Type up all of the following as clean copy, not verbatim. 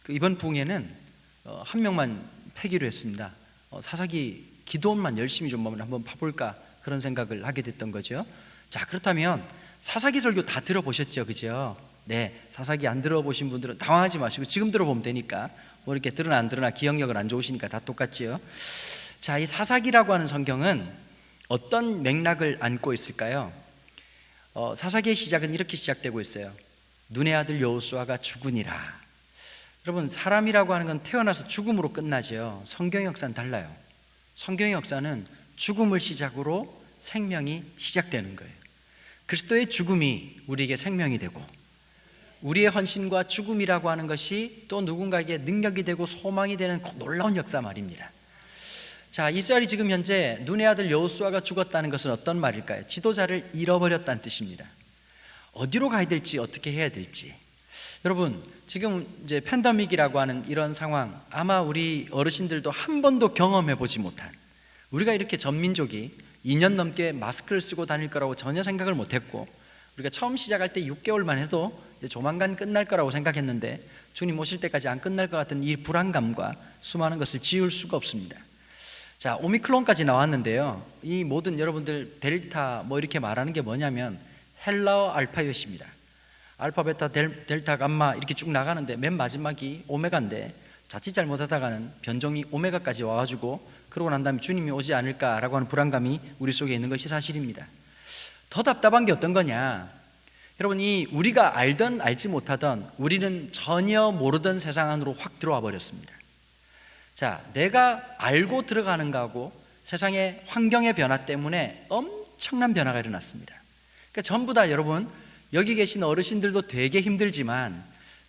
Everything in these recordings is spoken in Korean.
이번 부흥회는 한 명만 패기로 했습니다. 사사기 기도원만 열심히 좀 한번 파볼까 그런 생각을 하게 됐던 거죠. 자, 그렇다면 사사기 설교 다 들어보셨죠, 그죠? 네, 사사기 안 들어보신 분들은 당황하지 마시고 지금 들어보면 되니까. 뭐 이렇게 들으나 안 들으나 기억력은 안 좋으시니까 다 똑같지요. 자, 이 사사기라고 하는 성경은 어떤 맥락을 안고 있을까요? 사사기의 시작은 이렇게 시작되고 있어요. 눈의 아들 여호수아가 죽으니라. 여러분, 사람이라고 하는 건 태어나서 죽음으로 끝나죠. 성경 역사는 달라요. 성경의 역사는 죽음을 시작으로 생명이 시작되는 거예요. 그리스도의 죽음이 우리에게 생명이 되고, 우리의 헌신과 죽음이라고 하는 것이 또 누군가에게 능력이 되고 소망이 되는 놀라운 역사 말입니다. 자, 이스라엘이 지금 현재 눈의 아들 여호수아가 죽었다는 것은 어떤 말일까요? 지도자를 잃어버렸다는 뜻입니다. 어디로 가야 될지, 어떻게 해야 될지. 여러분, 지금 이제 팬데믹이라고 하는 이런 상황, 아마 우리 어르신들도 한 번도 경험해 보지 못한, 우리가 이렇게 전민족이 2년 넘게 마스크를 쓰고 다닐 거라고 전혀 생각을 못했고, 우리가 처음 시작할 때 6개월만 해도 이제 조만간 끝날 거라고 생각했는데 주님 오실 때까지 안 끝날 것 같은 이 불안감과 수많은 것을 지울 수가 없습니다. 자, 오미크론까지 나왔는데요, 이 모든 여러분들 델타 뭐 이렇게 말하는 게 뭐냐면 헬라어 알파벳입니다. 알파, 베타, 델타, 감마 이렇게 쭉 나가는데 맨 마지막이 오메가인데 자칫 잘못하다가는 변종이 오메가까지 와가지고 그러고 난 다음에 주님이 오지 않을까라고 하는 불안감이 우리 속에 있는 것이 사실입니다. 더 답답한 게 어떤 거냐, 여러분, 이 우리가 알던 알지 못하던, 우리는 전혀 모르던 세상 안으로 확 들어와 버렸습니다. 자, 내가 알고 들어가는 거하고 세상의 환경의 변화 때문에 엄청난 변화가 일어났습니다. 그러니까 전부 다 여러분, 여기 계신 어르신들도 되게 힘들지만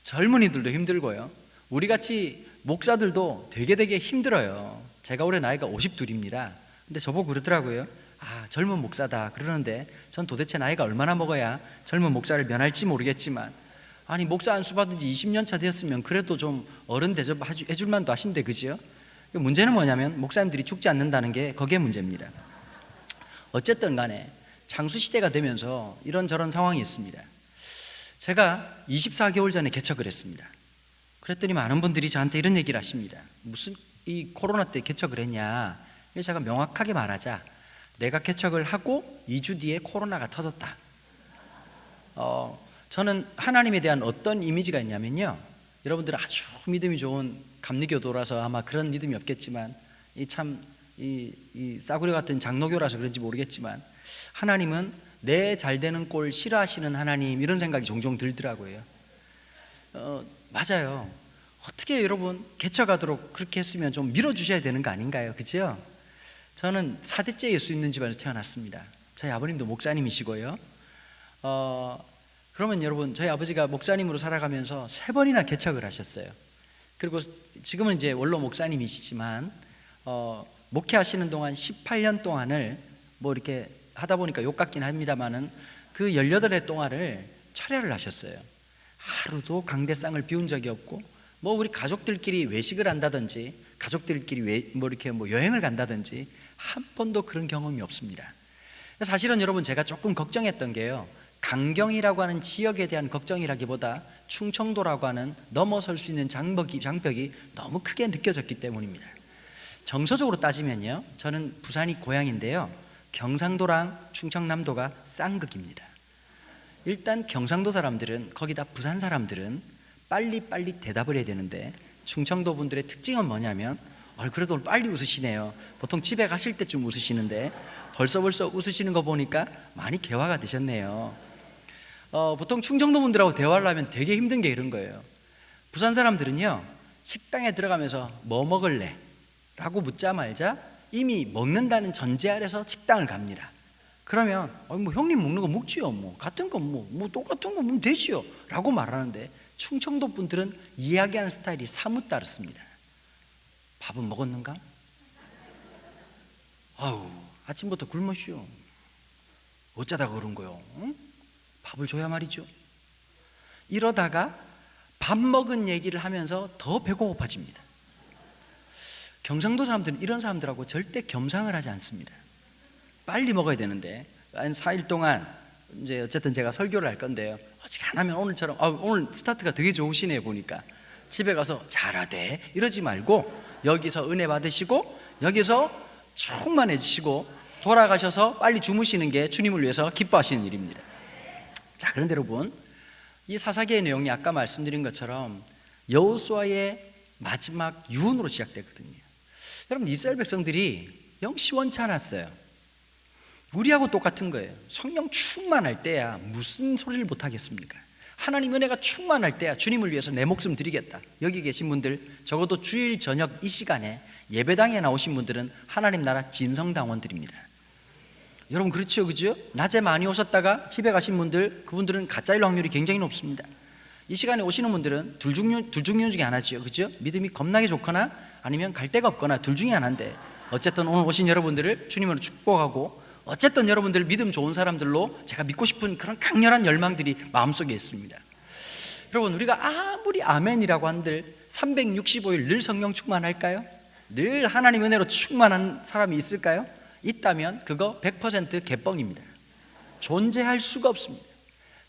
젊은이들도 힘들고요, 우리같이 목사들도 되게 힘들어요. 제가 올해 나이가 52입니다. 근데 저보고 그러더라고요. 젊은 목사다 그러는데 전 도대체 나이가 얼마나 먹어야 젊은 목사를 면할지 모르겠지만, 아니, 목사 안수 받은 지 20년 차 되었으면 그래도 좀 어른 대접 해줄 만도 하신데, 그죠? 문제는 뭐냐면 목사님들이 죽지 않는다는 게 거기에 문제입니다. 어쨌든 간에 장수시대가 되면서 이런저런 상황이 있습니다. 제가 24개월 전에 개척을 했습니다. 그랬더니 많은 분들이 저한테 이런 얘기를 하십니다. 무슨 이 코로나 때 개척을 했냐. 그래서 제가 명확하게 말하자, 내가 개척을 하고 2주 뒤에 코로나가 터졌다. 저는 하나님에 대한 어떤 이미지가 있냐면요, 여러분들 아주 믿음이 좋은 감리교도라서 아마 그런 믿음이 없겠지만, 이 싸구려 같은 장로교라서 그런지 모르겠지만, 하나님은 내 잘되는 꼴 싫어하시는 하나님, 이런 생각이 종종 들더라고요. 맞아요. 어떻게 여러분 개척하도록 그렇게 했으면 좀 밀어주셔야 되는 거 아닌가요? 그죠? 저는 4대째 예수 있는 집안에서 태어났습니다. 저희 아버님도 목사님이시고요. 그러면 여러분, 저희 아버지가 목사님으로 살아가면서 3번이나 개척을 하셨어요. 그리고 지금은 이제 원로 목사님이시지만 목회하시는 동안 18년 동안을 뭐 이렇게 하다 보니까 욕 같긴 합니다만은 그 18해 동안을 철야를 하셨어요. 하루도 강대상을 비운 적이 없고, 뭐 우리 가족들끼리 외식을 한다든지 가족들끼리 뭐 이렇게 뭐 여행을 간다든지 한 번도 그런 경험이 없습니다. 사실은 여러분, 제가 조금 걱정했던 게요, 강경이라고 하는 지역에 대한 걱정이라기보다 충청도라고 하는 넘어설 수 있는 장벽이 너무 크게 느껴졌기 때문입니다. 정서적으로 따지면요, 저는 부산이 고향인데요, 경상도랑 충청남도가 쌍극입니다. 일단 경상도 사람들은, 거기다 부산 사람들은 빨리빨리 대답을 해야 되는데, 충청도 분들의 특징은 뭐냐면 그래도 오늘 빨리 웃으시네요. 보통 집에 가실 때쯤 웃으시는데 벌써 웃으시는 거 보니까 많이 개화가 되셨네요. 보통 충청도 분들하고 대화를 하면 되게 힘든 게 이런 거예요. 부산 사람들은요, 식당에 들어가면서 뭐 먹을래? 라고 묻자마자 이미 먹는다는 전제 아래서 식당을 갑니다. 그러면 뭐 형님 먹는 거 먹지요, 뭐 같은 거 뭐 똑같은 거 먹으면 되지요 라고 말하는데, 충청도 분들은 이야기하는 스타일이 사뭇 다릅니다. 밥은 먹었는가? 아침부터 굶었슈. 어쩌다가 그런 거요? 응? 밥을 줘야 말이죠. 이러다가 밥 먹은 얘기를 하면서 더 배가 고파집니다. 경상도 사람들은 이런 사람들하고 절대 겸상을 하지 않습니다. 빨리 먹어야 되는데 한 4일 동안 이제 어쨌든 제가 설교를 할 건데요. 어지간하면 오늘처럼 오늘 스타트가 되게 좋으시네요 보니까. 집에 가서 잘하대 이러지 말고 여기서 은혜 받으시고 여기서 충만해지시고 돌아가셔서 빨리 주무시는 게 주님을 위해서 기뻐하시는 일입니다. 자, 그런데 여러분, 이 사사기의 내용이 아까 말씀드린 것처럼 여호수아의 마지막 유언으로 시작되거든요. 여러분, 이스라엘 백성들이 영 시원치 않았어요. 우리하고 똑같은 거예요. 성령 충만할 때야 무슨 소리를 못하겠습니까? 하나님 은혜가 충만할 때야 주님을 위해서 내 목숨 드리겠다. 여기 계신 분들, 적어도 주일 저녁 이 시간에 예배당에 나오신 분들은 하나님 나라 진성당원들입니다. 여러분, 그렇죠, 그죠? 낮에 많이 오셨다가 집에 가신 분들, 그분들은 가짜일 확률이 굉장히 높습니다. 이 시간에 오시는 분들은 둘 중에 하나죠, 그죠? 믿음이 겁나게 좋거나 아니면 갈 데가 없거나 둘 중에 하나인데, 어쨌든 오늘 오신 여러분들을 주님으로 축복하고, 어쨌든 여러분들 믿음 좋은 사람들로 제가 믿고 싶은 그런 강렬한 열망들이 마음속에 있습니다. 여러분, 우리가 아무리 아멘이라고 한들 365일 늘 성령 충만할까요? 늘 하나님 은혜로 충만한 사람이 있을까요? 있다면 그거 100% 개뻥입니다. 존재할 수가 없습니다.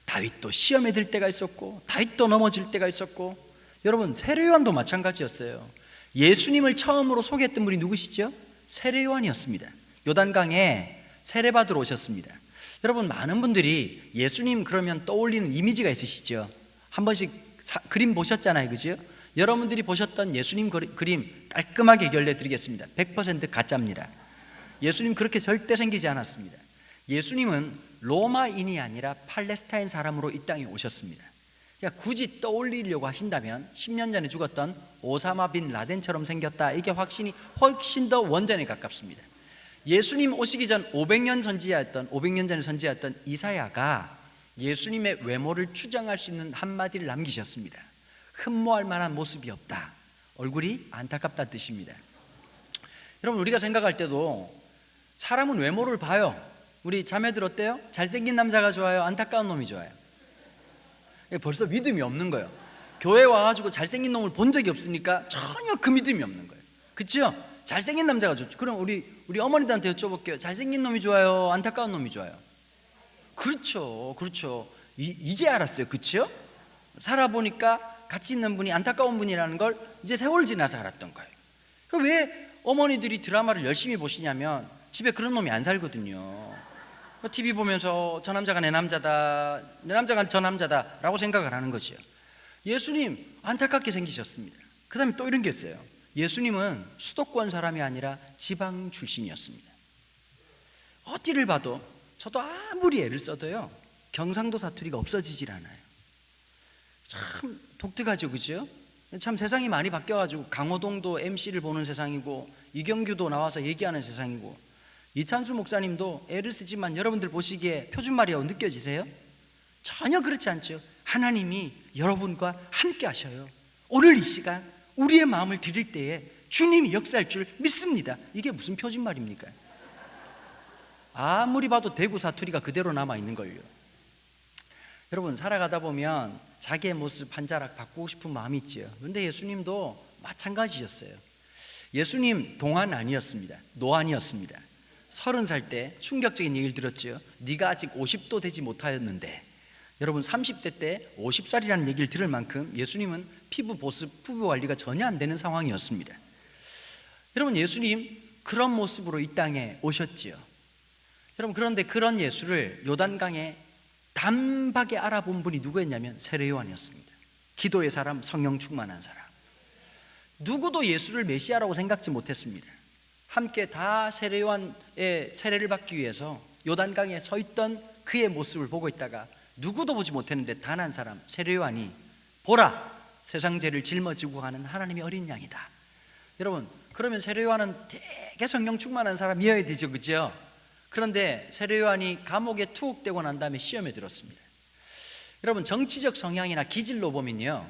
다윗도 시험에 들 때가 있었고, 다윗도 넘어질 때가 있었고, 여러분 세례요한도 마찬가지였어요. 예수님을 처음으로 소개했던 분이 누구시죠? 세례요한이었습니다. 요단강에 세례받으러 오셨습니다. 여러분, 많은 분들이 예수님 그러면 떠올리는 이미지가 있으시죠? 한 번씩 그림 보셨잖아요, 그죠? 여러분들이 보셨던 예수님 그림 깔끔하게 해결해 드리겠습니다. 100% 가짜입니다. 예수님 그렇게 절대 생기지 않았습니다. 예수님은 로마인이 아니라 팔레스타인 사람으로 이 땅에 오셨습니다. 그러니까 굳이 떠올리려고 하신다면 10년 전에 죽었던 오사마 빈 라덴처럼 생겼다, 이게 확신이 훨씬 더 원전에 가깝습니다. 예수님 오시기 전 500년 전에 선지자였던 이사야가 예수님의 외모를 추정할 수 있는 한마디를 남기셨습니다. 흠모할 만한 모습이 없다. 얼굴이 안타깝다는 뜻입니다. 여러분, 우리가 생각할 때도 사람은 외모를 봐요. 우리 자매들 어때요? 잘생긴 남자가 좋아요? 안타까운 놈이 좋아요? 벌써 믿음이 없는 거예요. 교회 와가지고 잘생긴 놈을 본 적이 없으니까 전혀 그 믿음이 없는 거예요. 그렇죠? 잘생긴 남자가 좋죠. 그럼 우리 어머니들한테 여쭤볼게요. 잘생긴 놈이 좋아요? 안타까운 놈이 좋아요? 그렇죠. 이제 알았어요. 그렇죠? 살아보니까 같이 있는 분이 안타까운 분이라는 걸 이제 세월 지나서 알았던 거예요. 왜 어머니들이 드라마를 열심히 보시냐면 집에 그런 놈이 안 살거든요. TV 보면서 저 남자가 내 남자다, 내 남자가 저 남자다 라고 생각을 하는 거죠. 예수님 안타깝게 생기셨습니다. 그 다음에 또 이런 게 있어요. 예수님은 수도권 사람이 아니라 지방 출신이었습니다. 어디를 봐도, 저도 아무리 애를 써도요, 경상도 사투리가 없어지질 않아요. 참 독특하죠, 그죠? 참 세상이 많이 바뀌어가지고 강호동도 MC를 보는 세상이고, 이경규도 나와서 얘기하는 세상이고, 이찬수 목사님도 애를 쓰지만 여러분들 보시기에 표준말이라고 느껴지세요? 전혀 그렇지 않죠. 하나님이 여러분과 함께 하셔요. 오늘 이 시간 우리의 마음을 드릴 때에 주님이 역사할 줄 믿습니다. 이게 무슨 표준말입니까? 아무리 봐도 대구 사투리가 그대로 남아있는걸요. 여러분, 살아가다 보면 자기의 모습 한 자락 바꾸고 싶은 마음이 있죠. 그런데 예수님도 마찬가지였어요. 예수님 동안 아니었습니다. 노안이었습니다. 30살 때 충격적인 얘기를 들었죠. 네가 아직 50도 되지 못하였는데, 여러분 30대 때 50살이라는 얘기를 들을 만큼 예수님은 피부 관리가 전혀 안 되는 상황이었습니다. 여러분, 예수님 그런 모습으로 이 땅에 오셨지요. 여러분, 그런데 그런 예수를 요단강에 단박에 알아본 분이 누구였냐면 세례요한이었습니다. 기도의 사람, 성령 충만한 사람. 누구도 예수를 메시아라고 생각지 못했습니다. 함께 다 세례요한의 세례를 받기 위해서 요단강에 서 있던 그의 모습을 보고 있다가 누구도 보지 못했는데 단 한 사람, 세례요한이 보라, 세상 죄를 짊어지고 가는 하나님의 어린 양이다. 여러분, 그러면 세례요한은 되게 성령 충만한 사람이어야 되죠, 그죠? 그런데 세례요한이 감옥에 투옥되고 난 다음에 시험에 들었습니다. 여러분, 정치적 성향이나 기질로 보면요,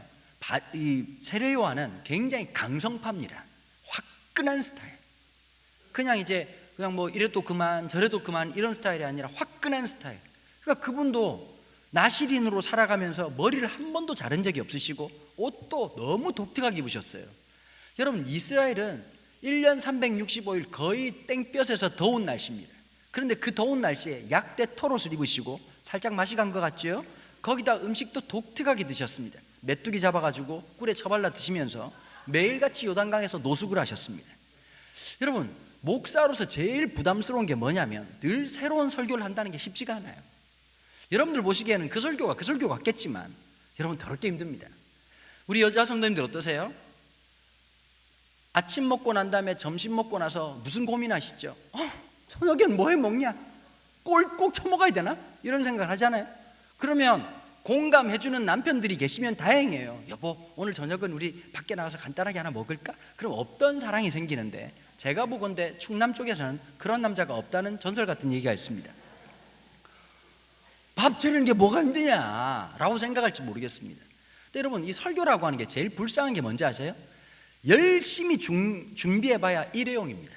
이 세례요한은 굉장히 강성파입니다. 화끈한 스타일. 그냥 뭐 이래도 그만 저래도 그만 이런 스타일이 아니라 화끈한 스타일. 그러니까 그분도 나시린으로 살아가면서 머리를 한 번도 자른 적이 없으시고 옷도 너무 독특하게 입으셨어요. 여러분, 이스라엘은 1년 365일 거의 땡볕에서 더운 날씨입니다. 그런데 그 더운 날씨에 약대 털옷을 입으시고 살짝 맛이 간 것 같죠? 거기다 음식도 독특하게 드셨습니다. 메뚜기 잡아가지고 꿀에 처발라 드시면서 매일같이 요단강에서 노숙을 하셨습니다. 여러분, 목사로서 제일 부담스러운 게 뭐냐면 늘 새로운 설교를 한다는 게 쉽지가 않아요. 여러분들 보시기에는 그 설교가 그 설교 같겠지만 여러분 더럽게 힘듭니다. 우리 여자 성도님들 어떠세요? 아침 먹고 난 다음에 점심 먹고 나서 무슨 고민하시죠? 저녁엔 뭐 해 먹냐? 꼭 처먹어야 되나? 이런 생각을 하잖아요. 그러면 공감해주는 남편들이 계시면 다행이에요. 여보, 오늘 저녁은 우리 밖에 나가서 간단하게 하나 먹을까? 그럼 없던 사랑이 생기는데, 제가 보건대 충남 쪽에서는 그런 남자가 없다는 전설 같은 얘기가 있습니다. 밥 차리는 게 뭐가 힘드냐 라고 생각할지 모르겠습니다. 근데 여러분, 이 설교라고 하는 게 제일 불쌍한 게 뭔지 아세요? 열심히 준비해봐야 일회용입니다.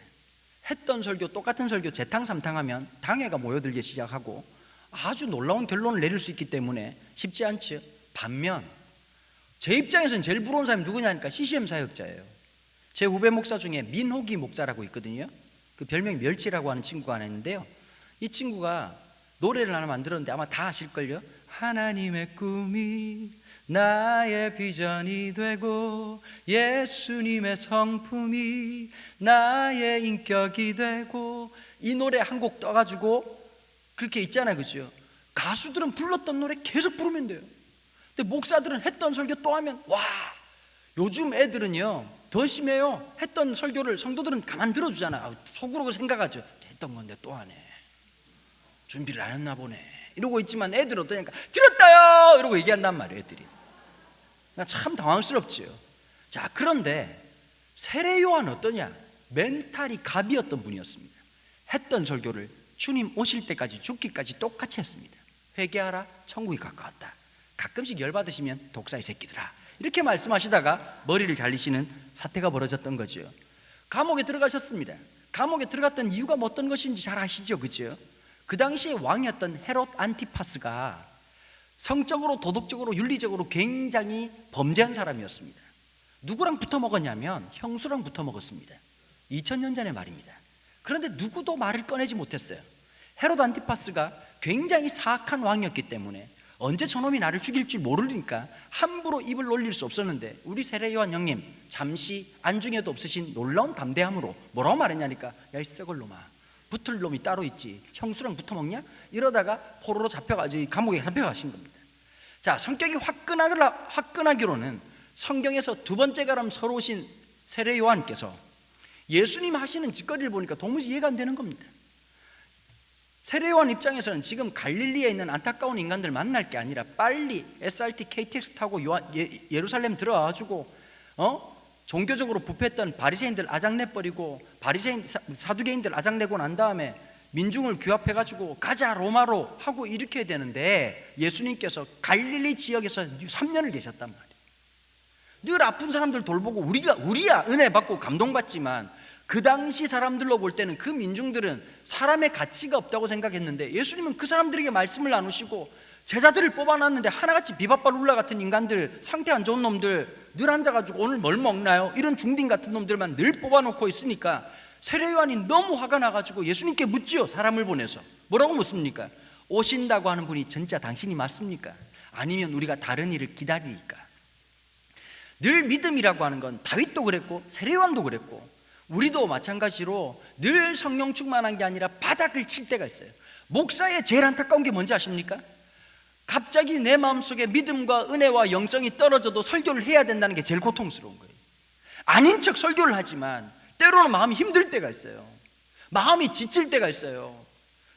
했던 설교, 똑같은 설교 재탕삼탕하면 당회가 모여들기 시작하고 아주 놀라운 결론을 내릴 수 있기 때문에 쉽지 않죠. 반면 제 입장에서는 제일 부러운 사람이 누구냐니까 CCM 사역자예요. 제 후배 목사 중에 민호기 목사라고 있거든요. 그 별명이 멸치라고 하는 친구가 하나 있는데요, 이 친구가 노래를 하나 만들었는데 아마 다 아실걸요. 하나님의 꿈이 나의 비전이 되고 예수님의 성품이 나의 인격이 되고, 이 노래 한 곡 떠가지고 그렇게 있잖아요, 그죠? 가수들은 불렀던 노래 계속 부르면 돼요. 근데 목사들은 했던 설교 또 하면, 와, 요즘 애들은요 더 심해요. 했던 설교를 성도들은 가만 들어주잖아. 속으로 생각하죠. 했던 건데 또 하네, 준비를 안 했나 보네 이러고 있지만, 애들은 어떠냐니까 들었다요 이러고 얘기한단 말이에요, 애들이. 그러니까 참 당황스럽지요. 자, 그런데 세례 요한 어떠냐? 멘탈이 갑이었던 분이었습니다. 했던 설교를 주님 오실 때까지 죽기까지 똑같이 했습니다. 회개하라, 천국이 가까웠다. 가끔씩 열받으시면 독사의 새끼들아 이렇게 말씀하시다가 머리를 잘리시는 사태가 벌어졌던 거죠. 감옥에 들어가셨습니다. 감옥에 들어갔던 이유가 뭐 어떤 것인지 잘 아시죠, 그죠? 그 당시에 왕이었던 헤롯 안티파스가 성적으로, 도덕적으로, 윤리적으로 굉장히 범죄한 사람이었습니다. 누구랑 붙어 먹었냐면 형수랑 붙어 먹었습니다. 2000년 전의 말입니다. 그런데 누구도 말을 꺼내지 못했어요. 헤롯 안티파스가 굉장히 사악한 왕이었기 때문에 언제 저놈이 나를 죽일 줄 모르니까 함부로 입을 놀릴 수 없었는데, 우리 세례 요한 형님 잠시 안중에도 없으신 놀라운 담대함으로 뭐라고 말했냐니까, 야 이 썩을 놈아, 붙을 놈이 따로 있지, 형수랑 붙어 먹냐? 이러다가 포로로 잡혀가지고 감옥에 잡혀가신 겁니다. 자, 성격이 화끈하기로는 성경에서 두 번째 가람 서러우신 세례 요한께서 예수님 하시는 짓거리를 보니까 도무지 이해가 안 되는 겁니다. 세례 요한 입장에서는 지금 갈릴리에 있는 안타까운 인간들 만날 게 아니라 빨리 SRT, KTX 타고 예루살렘 들어와가지고 종교적으로 부패했던 바리새인들 아작내버리고, 바리새인 사두개인들 아작내고 난 다음에 민중을 규합해가지고 가자 로마로 하고 이렇게 되는데, 예수님께서 갈릴리 지역에서 3년을 계셨단 말이에요. 늘 아픈 사람들 돌보고 우리야 은혜 받고 감동받지만, 그 당시 사람들로 볼 때는 그 민중들은 사람의 가치가 없다고 생각했는데, 예수님은 그 사람들에게 말씀을 나누시고 제자들을 뽑아놨는데 하나같이 비밥발룰라 같은 인간들, 상태 안 좋은 놈들 늘 앉아가지고 오늘 뭘 먹나요? 이런 중딩 같은 놈들만 늘 뽑아놓고 있으니까 세례 요한이 너무 화가 나가지고 예수님께 묻지요. 사람을 보내서 뭐라고 묻습니까? 오신다고 하는 분이 진짜 당신이 맞습니까? 아니면 우리가 다른 일을 기다리니까. 늘 믿음이라고 하는 건 다윗도 그랬고 세례 요한도 그랬고 우리도 마찬가지로 늘 성령 충만한 게 아니라 바닥을 칠 때가 있어요. 목사의 제일 안타까운 게 뭔지 아십니까? 갑자기 내 마음속에 믿음과 은혜와 영성이 떨어져도 설교를 해야 된다는 게 제일 고통스러운 거예요. 아닌 척 설교를 하지만 때로는 마음이 힘들 때가 있어요. 마음이 지칠 때가 있어요.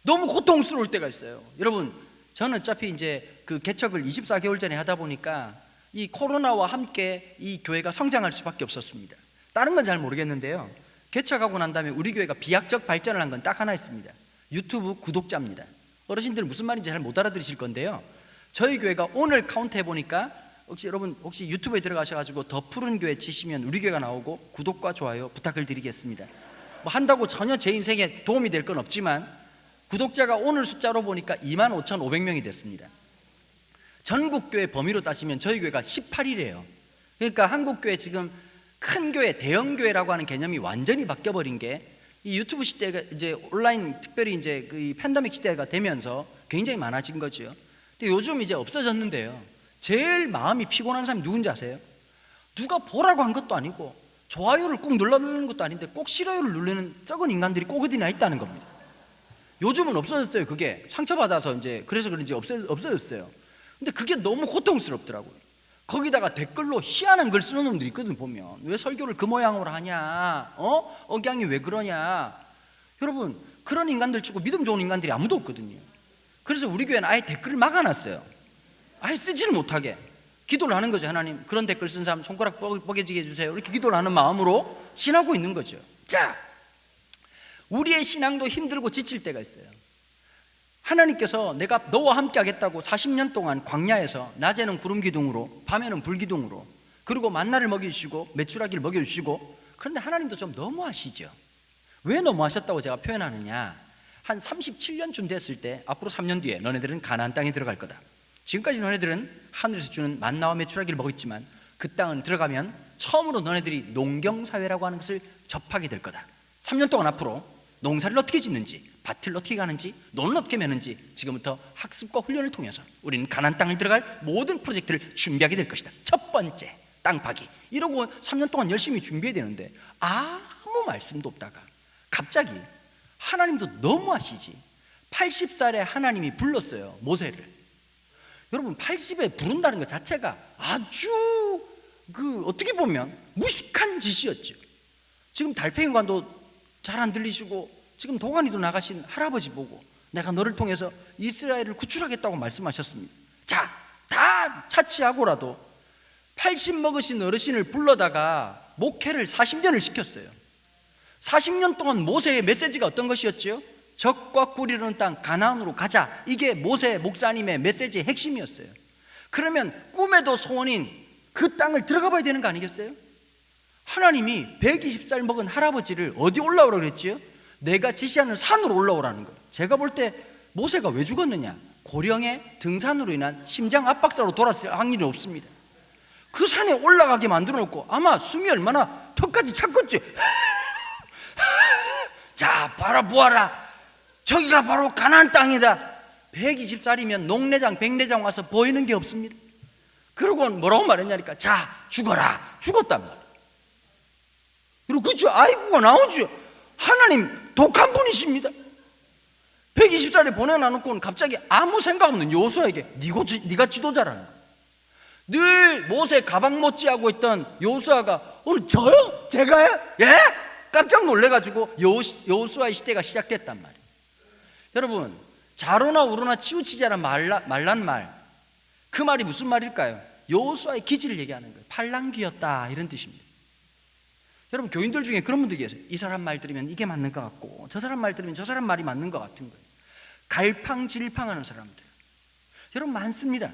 너무 고통스러울 때가 있어요. 여러분, 저는 어차피 이제 그 개척을 24개월 전에 하다 보니까 이 코로나와 함께 이 교회가 성장할 수밖에 없었습니다. 다른 건 잘 모르겠는데요, 개척하고 난 다음에 우리 교회가 비약적 발전을 한 건 딱 하나 있습니다. 유튜브 구독자입니다. 어르신들 무슨 말인지 잘 못 알아들으실 건데요, 저희 교회가 오늘 카운트 해보니까 여러분 혹시 유튜브에 들어가셔가지고 더 푸른 교회 치시면 우리 교회가 나오고 구독과 좋아요 부탁을 드리겠습니다. 뭐 한다고 전혀 제 인생에 도움이 될 건 없지만 구독자가 오늘 숫자로 보니까 25,500명이 됐습니다. 전국교회 범위로 따지면 저희 교회가 18위래요. 그러니까 한국교회 지금 큰 교회, 대형교회라고 하는 개념이 완전히 바뀌어버린 게 이 유튜브 시대가 이제 온라인, 특별히 이제 그 팬데믹 시대가 되면서 굉장히 많아진 거죠. 근데 요즘 이제 없어졌는데요, 제일 마음이 피곤한 사람이 누군지 아세요? 누가 보라고 한 것도 아니고 좋아요를 꾹 눌러주는 것도 아닌데 꼭 싫어요를 누르는 적은 인간들이 꼭 어디나 있다는 겁니다. 요즘은 없어졌어요. 그게 상처받아서 이제 그래서 그런지 없어졌어요. 근데 그게 너무 고통스럽더라고요. 거기다가 댓글로 희한한 글 쓰는 놈들이 있거든. 보면 왜 설교를 그 모양으로 하냐, 억양이 왜 그러냐. 여러분, 그런 인간들 치고 믿음 좋은 인간들이 아무도 없거든요. 그래서 우리 교회는 아예 댓글을 막아놨어요. 아예 쓰지를 못하게 기도를 하는 거죠. 하나님, 그런 댓글 쓴 사람 손가락 뻐개지게 해주세요. 이렇게 기도를 하는 마음으로 지나고 있는 거죠. 자, 우리의 신앙도 힘들고 지칠 때가 있어요. 하나님께서 내가 너와 함께 하겠다고 40년 동안 광야에서 낮에는 구름 기둥으로 밤에는 불 기둥으로, 그리고 만나를 먹여주시고 메추라기를 먹여주시고, 그런데 하나님도 좀 너무하시죠. 왜 너무하셨다고 제가 표현하느냐, 한 37년쯤 됐을 때 앞으로 3년 뒤에 너네들은 가나안 땅에 들어갈 거다. 지금까지 너네들은 하늘에서 주는 만나와 메추라기를 먹었지만 그 땅은 들어가면 처음으로 너네들이 농경사회라고 하는 것을 접하게 될 거다. 3년 동안 앞으로 농사를 어떻게 짓는지, 밭을 어떻게 가는지, 논을 어떻게 매는지 지금부터 학습과 훈련을 통해서 우리는 가나안 땅을 들어갈 모든 프로젝트를 준비하게 될 것이다. 첫 번째, 땅 파기. 이러고 3년 동안 열심히 준비해야 되는데 아무 말씀도 없다가 갑자기 하나님도 너무하시지, 80살에 하나님이 불렀어요, 모세를. 여러분, 80에 부른다는 것 자체가 아주 어떻게 보면 무식한 짓이었죠. 지금 달팽이관도 잘 안 들리시고 지금 도가니도 나가신 할아버지 보고 내가 너를 통해서 이스라엘을 구출하겠다고 말씀하셨습니다. 자, 다 차치하고라도 80 먹으신 어르신을 불러다가 목회를 40년을 시켰어요. 40년 동안 모세의 메시지가 어떤 것이었죠? 적과 꿀이르는 땅 가나안으로 가자. 이게 모세 목사님의 메시지의 핵심이었어요. 그러면 꿈에도 소원인 그 땅을 들어가 봐야 되는 거 아니겠어요? 하나님이 120살 먹은 할아버지를 어디 올라오라 그랬지요? 내가 지시하는 산으로 올라오라는 거예요. 제가 볼 때 모세가 왜 죽었느냐, 고령의 등산으로 인한 심장 압박사로 돌아설 확률이 없습니다. 그 산에 올라가게 만들어 놓고 아마 숨이 얼마나 턱까지 찼겠지. 자, 바라보아라, 저기가 바로 가나안 땅이다. 120살이면 농내장 백내장 와서 보이는 게 없습니다. 그러고 뭐라고 말했냐니까, 자, 죽어라. 죽었단 말이에요. 그리고 그쵸, 아이고가 나오죠. 하나님 독한 분이십니다. 120살에 보내놔놓고는 갑자기 아무 생각 없는 요수아에게 네가 지도자라는 거예요. 늘 모세 가방 못지하고 있던 요수아가 오늘 저요? 제가요? 예? 깜짝 놀래가지고 요수아의 시대가 시작됐단 말이에요. 여러분, 자로나 우로나 치우치자라 말란 말, 그 말이 무슨 말일까요? 여호수아의 기질을 얘기하는 거예요. 팔랑귀였다, 이런 뜻입니다. 여러분, 교인들 중에 그런 분들이 계세요. 이 사람 말 들으면 이게 맞는 것 같고 저 사람 말 들으면 저 사람 말이 맞는 것 같은 거예요. 갈팡질팡하는 사람들 여러분 많습니다.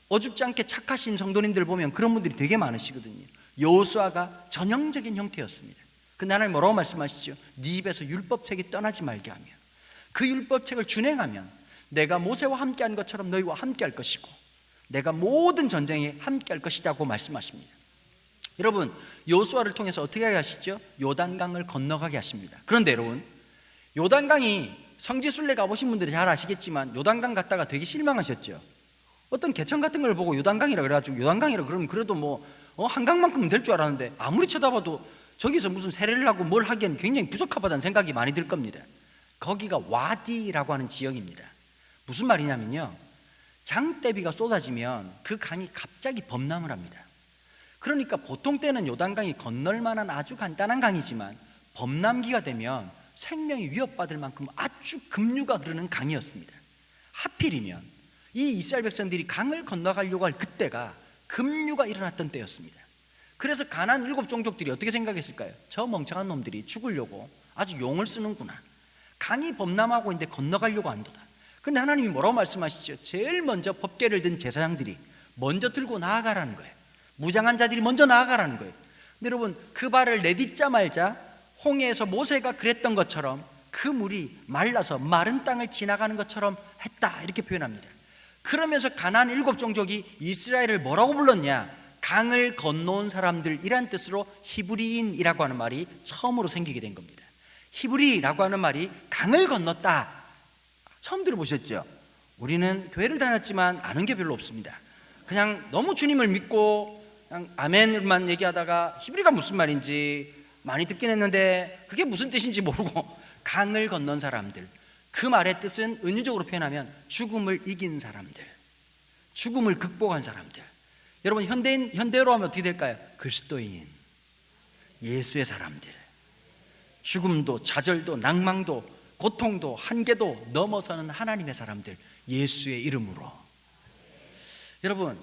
어줍지 않게 착하신 성도님들 보면 그런 분들이 되게 많으시거든요. 여호수아가 전형적인 형태였습니다. 근데 하나님 뭐라고 말씀하시죠? 네 입에서 율법책이 떠나지 말게 하며 그 율법책을 준행하면 내가 모세와 함께한 것처럼 너희와 함께할 것이고 내가 모든 전쟁에 함께할 것이라고 말씀하십니다. 여러분, 여호수아를 통해서 어떻게 하게 하시죠? 요단강을 건너가게 하십니다. 그런데 여러분, 요단강이 성지순례 가보신 분들이 잘 아시겠지만 요단강 갔다가 되게 실망하셨죠. 어떤 개천 같은 걸 보고 요단강이라 그래가지고 요단강이라 그러면 그래도 뭐 한강만큼은 될 줄 알았는데 아무리 쳐다봐도 저기서 무슨 세례를 하고 뭘 하기엔 굉장히 부적합하다는 생각이 많이 들 겁니다. 거기가 와디라고 하는 지역입니다. 무슨 말이냐면요, 장대비가 쏟아지면 그 강이 갑자기 범람을 합니다. 그러니까 보통 때는 요단강이 건널 만한 아주 간단한 강이지만 범람기가 되면 생명이 위협받을 만큼 아주 급류가 흐르는 강이었습니다. 하필이면 이 이스라엘 백성들이 강을 건너가려고 할 그때가 급류가 일어났던 때였습니다. 그래서 가나안 7 종족들이 어떻게 생각했을까요? 저 멍청한 놈들이 죽으려고 아주 용을 쓰는구나. 강이 범람하고 있는데 건너가려고 한도다. 그런데 하나님이 뭐라고 말씀하시죠? 제일 먼저 법궤를 든 제사장들이 먼저 들고 나아가라는 거예요. 무장한 자들이 먼저 나아가라는 거예요. 근데 여러분, 그 발을 내딛자마자 홍해에서 모세가 그랬던 것처럼 그 물이 말라서 마른 땅을 지나가는 것처럼 했다, 이렇게 표현합니다. 그러면서 가나안 7 종족이 이스라엘을 뭐라고 불렀냐? 강을 건너온 사람들이란 뜻으로 히브리인이라고 하는 말이 처음으로 생기게 된 겁니다. 히브리라고 하는 말이 강을 건넜다, 처음 들어보셨죠? 우리는 교회를 다녔지만 아는 게 별로 없습니다. 그냥 너무 주님을 믿고 그냥 아멘만 얘기하다가 히브리가 무슨 말인지 많이 듣긴 했는데 그게 무슨 뜻인지 모르고 강을 건넌 사람들, 그 말의 뜻은 은유적으로 표현하면 죽음을 이긴 사람들, 죽음을 극복한 사람들. 여러분 현대로 하면 어떻게 될까요? 그리스도인, 예수의 사람들. 죽음도 좌절도 낭망도 고통도 한계도 넘어서는 하나님의 사람들, 예수의 이름으로. 여러분,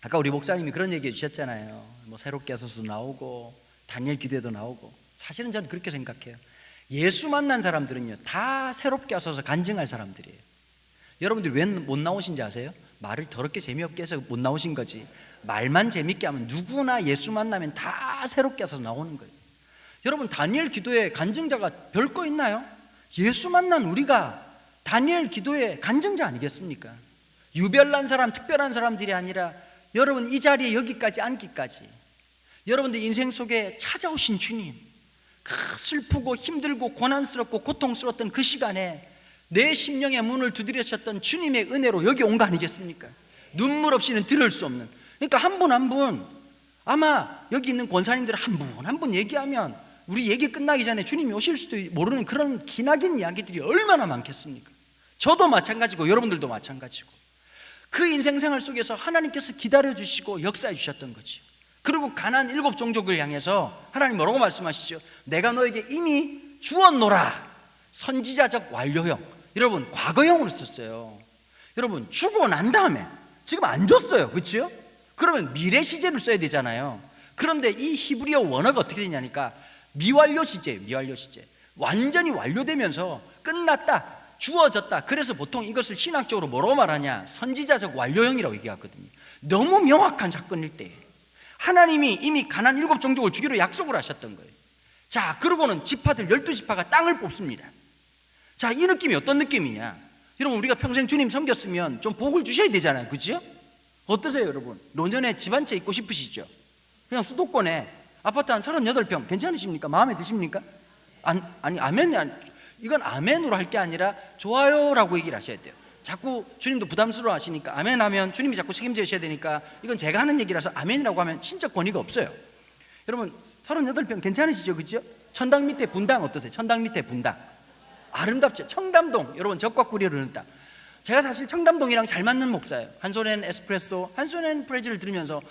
아까 우리 목사님이 그런 얘기 해주셨잖아요. 뭐 새롭게 하소서 나오고 다니엘 기도에도 나오고. 사실은 저는 그렇게 생각해요. 예수 만난 사람들은요 다 새롭게 하소서 간증할 사람들이에요. 여러분들이 왜 못 나오신지 아세요? 말을 더럽게 재미없게 해서 못 나오신 거지. 말만 재밌게 하면 누구나 예수 만나면 다 새롭게 하소서 나오는 거예요. 여러분, 다니엘 기도에 간증자가 별거 있나요? 예수 만난 우리가 다니엘 기도의 간증자 아니겠습니까? 유별난 사람, 특별한 사람들이 아니라 여러분 이 자리에 여기까지 앉기까지 여러분들 인생 속에 찾아오신 주님, 그 슬프고 힘들고 고난스럽고 고통스러웠던 그 시간에 내 심령의 문을 두드리셨던 주님의 은혜로 여기 온 거 아니겠습니까? 눈물 없이는 들을 수 없는. 그러니까 한 분 한 분, 아마 여기 있는 권사님들 한 분 한 분 얘기하면 우리 얘기 끝나기 전에 주님이 오실 수도 모르는 그런 기나긴 이야기들이 얼마나 많겠습니까? 저도 마찬가지고 여러분들도 마찬가지고 그 인생 생활 속에서 하나님께서 기다려주시고 역사해 주셨던 거죠. 그리고 가나안 7 종족을 향해서 하나님 뭐라고 말씀하시죠? 내가 너에게 이미 주었노라. 선지자적 완료형. 여러분 과거형으로 썼어요. 여러분 죽고 난 다음에 지금 안 줬어요, 그렇죠? 그러면 미래 시제를 써야 되잖아요. 그런데 이 히브리어 원어가 어떻게 되냐니까 미완료 시제예요. 미완료 시제. 완전히 완료되면서 끝났다, 주어졌다. 그래서 보통 이것을 신학적으로 뭐라고 말하냐, 선지자적 완료형이라고 얘기하거든요. 너무 명확한 사건일 때 하나님이 이미 가나안 7 종족을 주기로 약속을 하셨던 거예요. 자, 그러고는 지파들 12지파가 땅을 뽑습니다. 자, 이 느낌이 어떤 느낌이냐? 여러분, 우리가 평생 주님 섬겼으면 좀 복을 주셔야 되잖아요, 그렇죠? 어떠세요, 여러분? 노년에 집 한 채 있고 싶으시죠? 그냥 수도권에 아파트 한 38평 괜찮으십니까? 마음에 드십니까? 아니 아멘이 이건 아멘으로 할 게 아니라 좋아요라고 얘기를 하셔야 돼요. 자꾸 주님도 부담스러워 하시니까 아멘 하면 주님이 자꾸 책임져 주셔야 되니까 이건 제가 하는 얘기라서 아멘이라고 하면 신적 권위가 없어요. 여러분 38평 괜찮으시죠? 그죠? 천당 밑에 분당 어떠세요? 천당 밑에 분당 아름답죠? 청담동, 여러분 적과꾸리를 흐른다. 제가 사실 청담동이랑 잘 맞는 목사예요. 한손엔 에스프레소, 한손엔 프레즈를 들으면서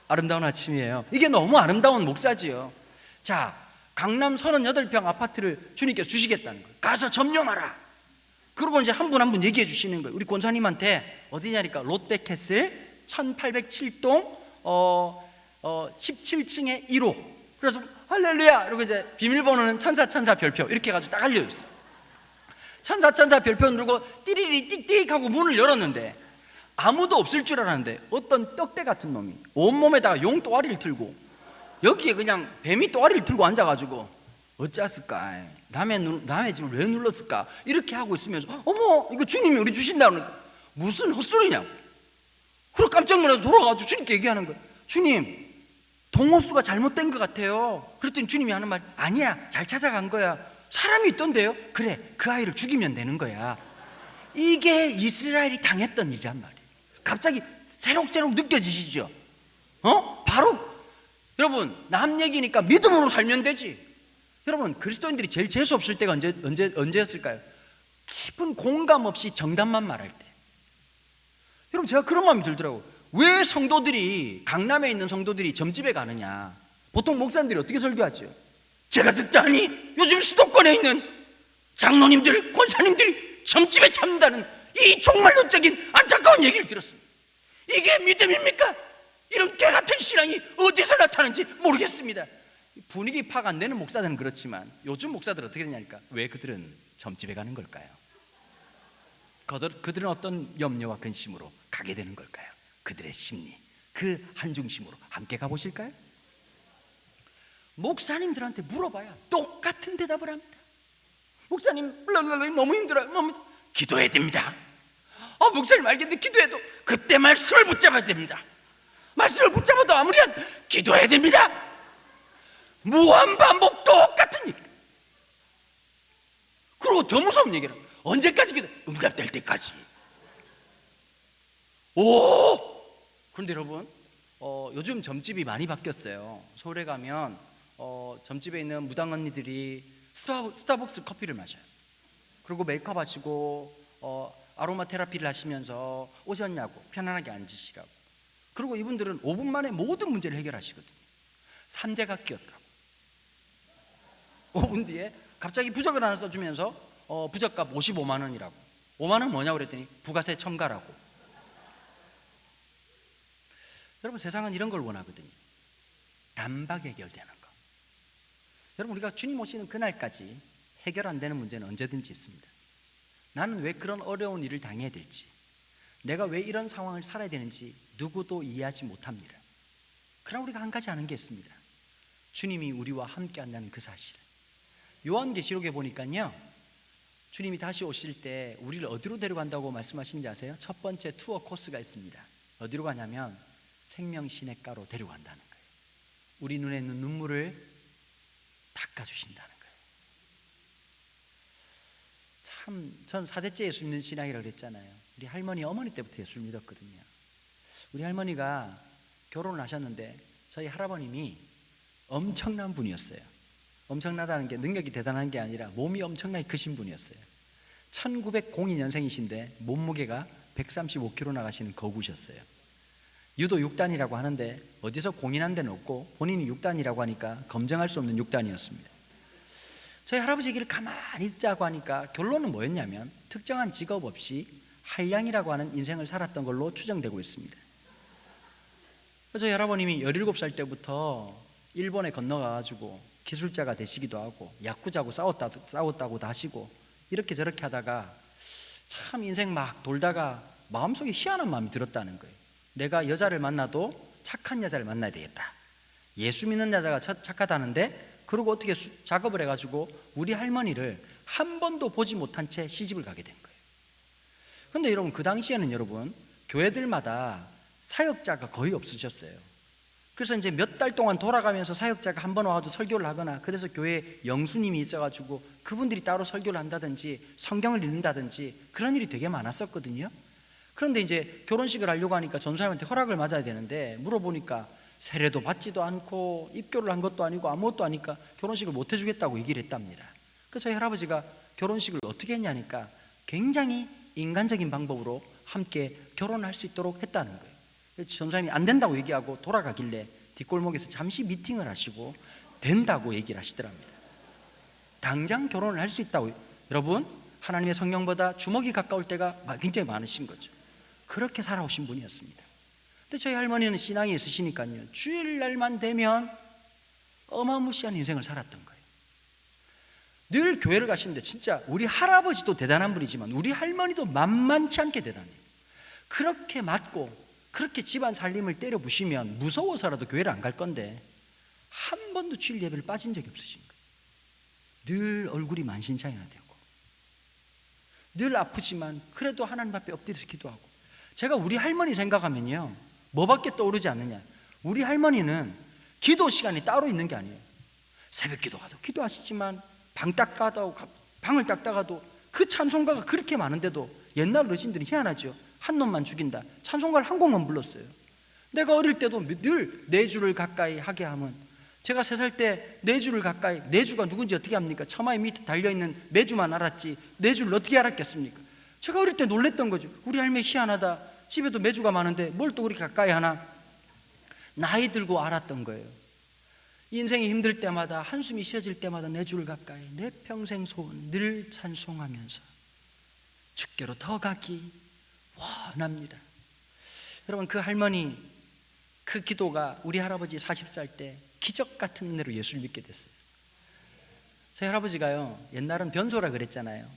아름다운 아침이에요. 이게 너무 아름다운 목사지요. 자, 강남 38평 아파트를 주님께서 주시겠다는 거예요. 가서 점령하라. 그리고 이제 한 분 한 분 얘기해 주시는 거예요. 우리 권사님한테 어디냐니까 롯데캐슬 1807동 17층에 1호. 그래서 할렐루야 이러고 이제 비밀번호는 천사 별표 이렇게 해가지고 딱 알려줬어요. 천사 별표 누르고 띠리리 띡띡 하고 문을 열었는데 아무도 없을 줄 알았는데 어떤 떡대 같은 놈이 온몸에다가 용 또아리를 틀고 여기에 그냥 뱀이 또아리를 들고 앉아가지고 어쩌었을까, 남의 집을 왜 눌렀을까 이렇게 하고 있으면서 어머 이거 주님이 우리 주신다 그러니까 무슨 헛소리냐고. 그리고 깜짝 놀라서 돌아가가지고 주님께 얘기하는 거예요. 주님, 동호수가 잘못된 것 같아요. 그랬더니 주님이 하는 말, 아니야 잘 찾아간 거야. 사람이 있던데요. 그래, 그 아이를 죽이면 되는 거야. 이게 이스라엘이 당했던 일이란 말이에요. 갑자기 새록새록 느껴지시죠? 바로 여러분 남 얘기니까 믿음으로 살면 되지. 여러분 그리스도인들이 제일 재수 없을 때가 언제였을까요? 깊은 공감 없이 정답만 말할 때. 여러분 제가 그런 마음이 들더라고요. 왜 성도들이, 강남에 있는 성도들이 점집에 가느냐. 보통 목사님들이 어떻게 설교하죠? 제가 듣자니 요즘 수도권에 있는 장로님들, 권사님들이 점집에 참는다는 이 종말론적인 안타까운 얘기를 들었습니다. 이게 믿음입니까? 이런 개같은 신앙이 어디서 나타나는지 모르겠습니다. 분위기 파악 안 되는 목사들은 그렇지만 요즘 목사들은 어떻게 되냐니까, 왜 그들은 점집에 가는 걸까요? 그들은 어떤 염려와 근심으로 가게 되는 걸까요? 그들의 심리, 그 한중심으로 함께 가보실까요? 목사님들한테 물어봐야 똑같은 대답을 합니다. 목사님 너무 힘들어요. 기도해야 됩니다. 목사님 알겠는데 기도해도 그때 말씀을 붙잡아야 됩니다. 말씀을 붙잡아도 아무리 기도해야 됩니다. 무한반복 똑같은 얘기. 그리고 더 무서운 얘기는 언제까지 기도? 응답될 때까지. 오! 그런데 여러분, 요즘 점집이 많이 바뀌었어요. 서울에 가면 점집에 있는 무당 언니들이 스타벅스 커피를 마셔요. 그리고 메이크업 하시고 아로마 테라피를 하시면서 오셨냐고 편안하게 앉으시라고. 그리고 이분들은 5분 만에 모든 문제를 해결하시거든요. 삼재가 끼었다고. 5분 뒤에 갑자기 부적을 하나 써주면서 부적값 55만 원이라고. 5만 원 뭐냐고 그랬더니 부가세 첨가라고. 여러분, 세상은 이런 걸 원하거든요. 단박 해결되는 거. 여러분, 우리가 주님 오시는 그날까지 해결 안 되는 문제는 언제든지 있습니다. 나는 왜 그런 어려운 일을 당해야 될지, 내가 왜 이런 상황을 살아야 되는지 누구도 이해하지 못합니다. 그러나 우리가 한 가지 아는 게 있습니다. 주님이 우리와 함께 한다는 그 사실. 요한계시록에 보니까요, 주님이 다시 오실 때 우리를 어디로 데려간다고 말씀하신지 아세요? 첫 번째 투어 코스가 있습니다. 어디로 가냐면 생명시냇가로 데려간다는 거예요. 우리 눈에 있는 눈물을 닦아주신다는 거예요. 참, 전 4대째 예수 믿는 신앙이라고 그랬잖아요. 우리 할머니, 어머니 때부터 예수를 믿었거든요. 우리 할머니가 결혼을 하셨는데 저희 할아버님이 엄청난 분이었어요. 엄청나다는 게 능력이 대단한 게 아니라 몸이 엄청나게 크신 분이었어요. 1902년생이신데 몸무게가 135kg 나가시는 거구셨어요. 유도 6단이라고 하는데 어디서 공인한 데는 없고 본인이 6단이라고 하니까 검증할 수 없는 6단이었습니다. 저희 할아버지 얘기를 가만히 듣자고 하니까 결론은 뭐였냐면 특정한 직업 없이 한량이라고 하는 인생을 살았던 걸로 추정되고 있습니다. 저희 할아버님이 17살 때부터 일본에 건너가가지고 기술자가 되시기도 하고 야쿠자하고 싸웠다고도 하시고 이렇게 저렇게 하다가 참 인생 막 돌다가 마음속에 희한한 마음이 들었다는 거예요. 내가 여자를 만나도 착한 여자를 만나야 되겠다. 예수 믿는 여자가 착하다는데, 그리고 어떻게 작업을 해가지고 우리 할머니를 한 번도 보지 못한 채 시집을 가게 된 거예요. 그런데 여러분, 그 당시에는 여러분 교회들마다 사역자가 거의 없으셨어요. 그래서 이제 몇 달 동안 돌아가면서 사역자가 한 번 와가지고 설교를 하거나, 그래서 교회에 영수님이 있어가지고 그분들이 따로 설교를 한다든지 성경을 읽는다든지 그런 일이 되게 많았었거든요. 그런데 이제 결혼식을 하려고 하니까 전사님한테 허락을 받아야 되는데, 물어보니까 세례도 받지도 않고 입교를 한 것도 아니고 아무것도 아니까 결혼식을 못 해주겠다고 얘기를 했답니다. 그래서 저희 할아버지가 결혼식을 어떻게 했냐니까 굉장히 인간적인 방법으로 함께 결혼할 수 있도록 했다는 거예요. 전사님이 안 된다고 얘기하고 돌아가길래 뒷골목에서 잠시 미팅을 하시고 된다고 얘기를 하시더랍니다. 당장 결혼을 할 수 있다고. 여러분, 하나님의 성령보다 주먹이 가까울 때가 굉장히 많으신 거죠. 그렇게 살아오신 분이었습니다. 근데 저희 할머니는 신앙이 있으시니까요, 주일날만 되면 어마무시한 인생을 살았던 거예요. 늘 교회를 가시는데 진짜 우리 할아버지도 대단한 분이지만 우리 할머니도 만만치 않게 대단해요. 그렇게 맞고 그렇게 집안 살림을 때려 부시면 무서워서라도 교회를 안 갈 건데 한 번도 주일 예배를 빠진 적이 없으신 거예요. 늘 얼굴이 만신창이가 되고 늘 아프지만 그래도 하나님 앞에 엎드려서 기도하고. 제가 우리 할머니 생각하면요, 뭐밖에 떠오르지 않느냐, 우리 할머니는 기도 시간이 따로 있는 게 아니에요. 새벽 기도가도 기도하시지만 방을 닦다가도 그 찬송가가 그렇게 많은데도 옛날 어르신들이 희한하죠. 한 놈만 죽인다, 찬송가를 한 곡만 불렀어요. 내가 어릴 때도 늘 4주를 가까이 하게 하면, 제가 3살 때 4주를 가까이, 4주가 누군지 어떻게 합니까? 처마에 밑에 달려있는 매주만 알았지 4주를 어떻게 알았겠습니까? 제가 어릴 때 놀랬던 거죠. 우리 할머니 희한하다, 집에도 매주가 많은데 뭘 또 그렇게 가까이 하나. 나이 들고 알았던 거예요. 인생이 힘들 때마다, 한숨이 쉬어질 때마다 4주를 가까이, 내 평생 소원 늘 찬송하면서 주께로 더 가기 원합니다. 여러분, 그 할머니 그 기도가 우리 할아버지 40살 때 기적 같은 은혜로 예수를 믿게 됐어요. 저희 할아버지가요, 옛날은 변소라 그랬잖아요.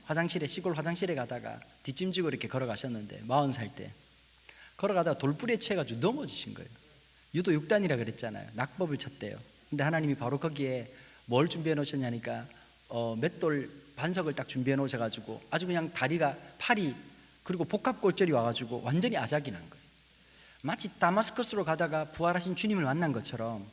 시골 화장실에 가다가 뒷짐지고 이렇게 걸어가셨는데 40살 때 걸어가다가 돌부리에 채가지고 넘어지신 거예요. 유도 6단이라 그랬잖아요. 낙법을 쳤대요. 근데 하나님이 바로 거기에 뭘 준비해 놓으셨냐니까 맷돌 반석을 딱 준비해 놓으셔가지고 아주 그냥 다리가, 팔이, 그리고 복합골절이 와가지고 완전히 아작이 난 거예요. 마치 다마스커스로 가다가 부활하신 주님을 만난 것처럼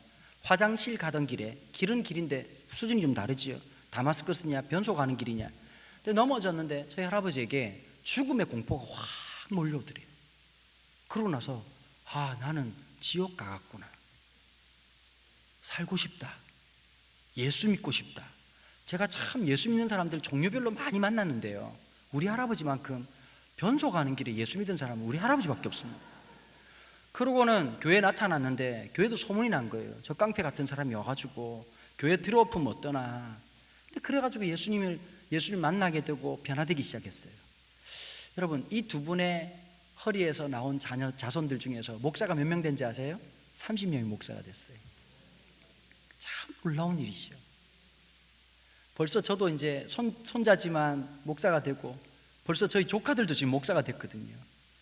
화장실 가던 길에, 길은 길인데 수준이 좀 다르지요. 다마스커스냐 변소 가는 길이냐. 근데 넘어졌는데 저희 할아버지에게 죽음의 공포가 확 몰려오더래요. 그러고 나서 나는 지옥 가겠구나. 살고 싶다. 예수 믿고 싶다. 제가 참 예수 믿는 사람들 종류별로 많이 만났는데요, 우리 할아버지만큼 변소 가는 길에 예수 믿은 사람은 우리 할아버지밖에 없습니다. 그러고는 교회에 나타났는데 교회도 소문이 난 거예요. 저 깡패 같은 사람이 와가지고 교회 들어엎으면 어떠나. 그래가지고 예수님 만나게 되고 변화되기 시작했어요. 여러분, 이 두 분의 허리에서 나온 자손들 중에서 목사가 몇 명 된지 아세요? 30명이 목사가 됐어요. 참 놀라운 일이시요. 벌써 저도 이제 손자지만 목사가 되고, 벌써 저희 조카들도 지금 목사가 됐거든요.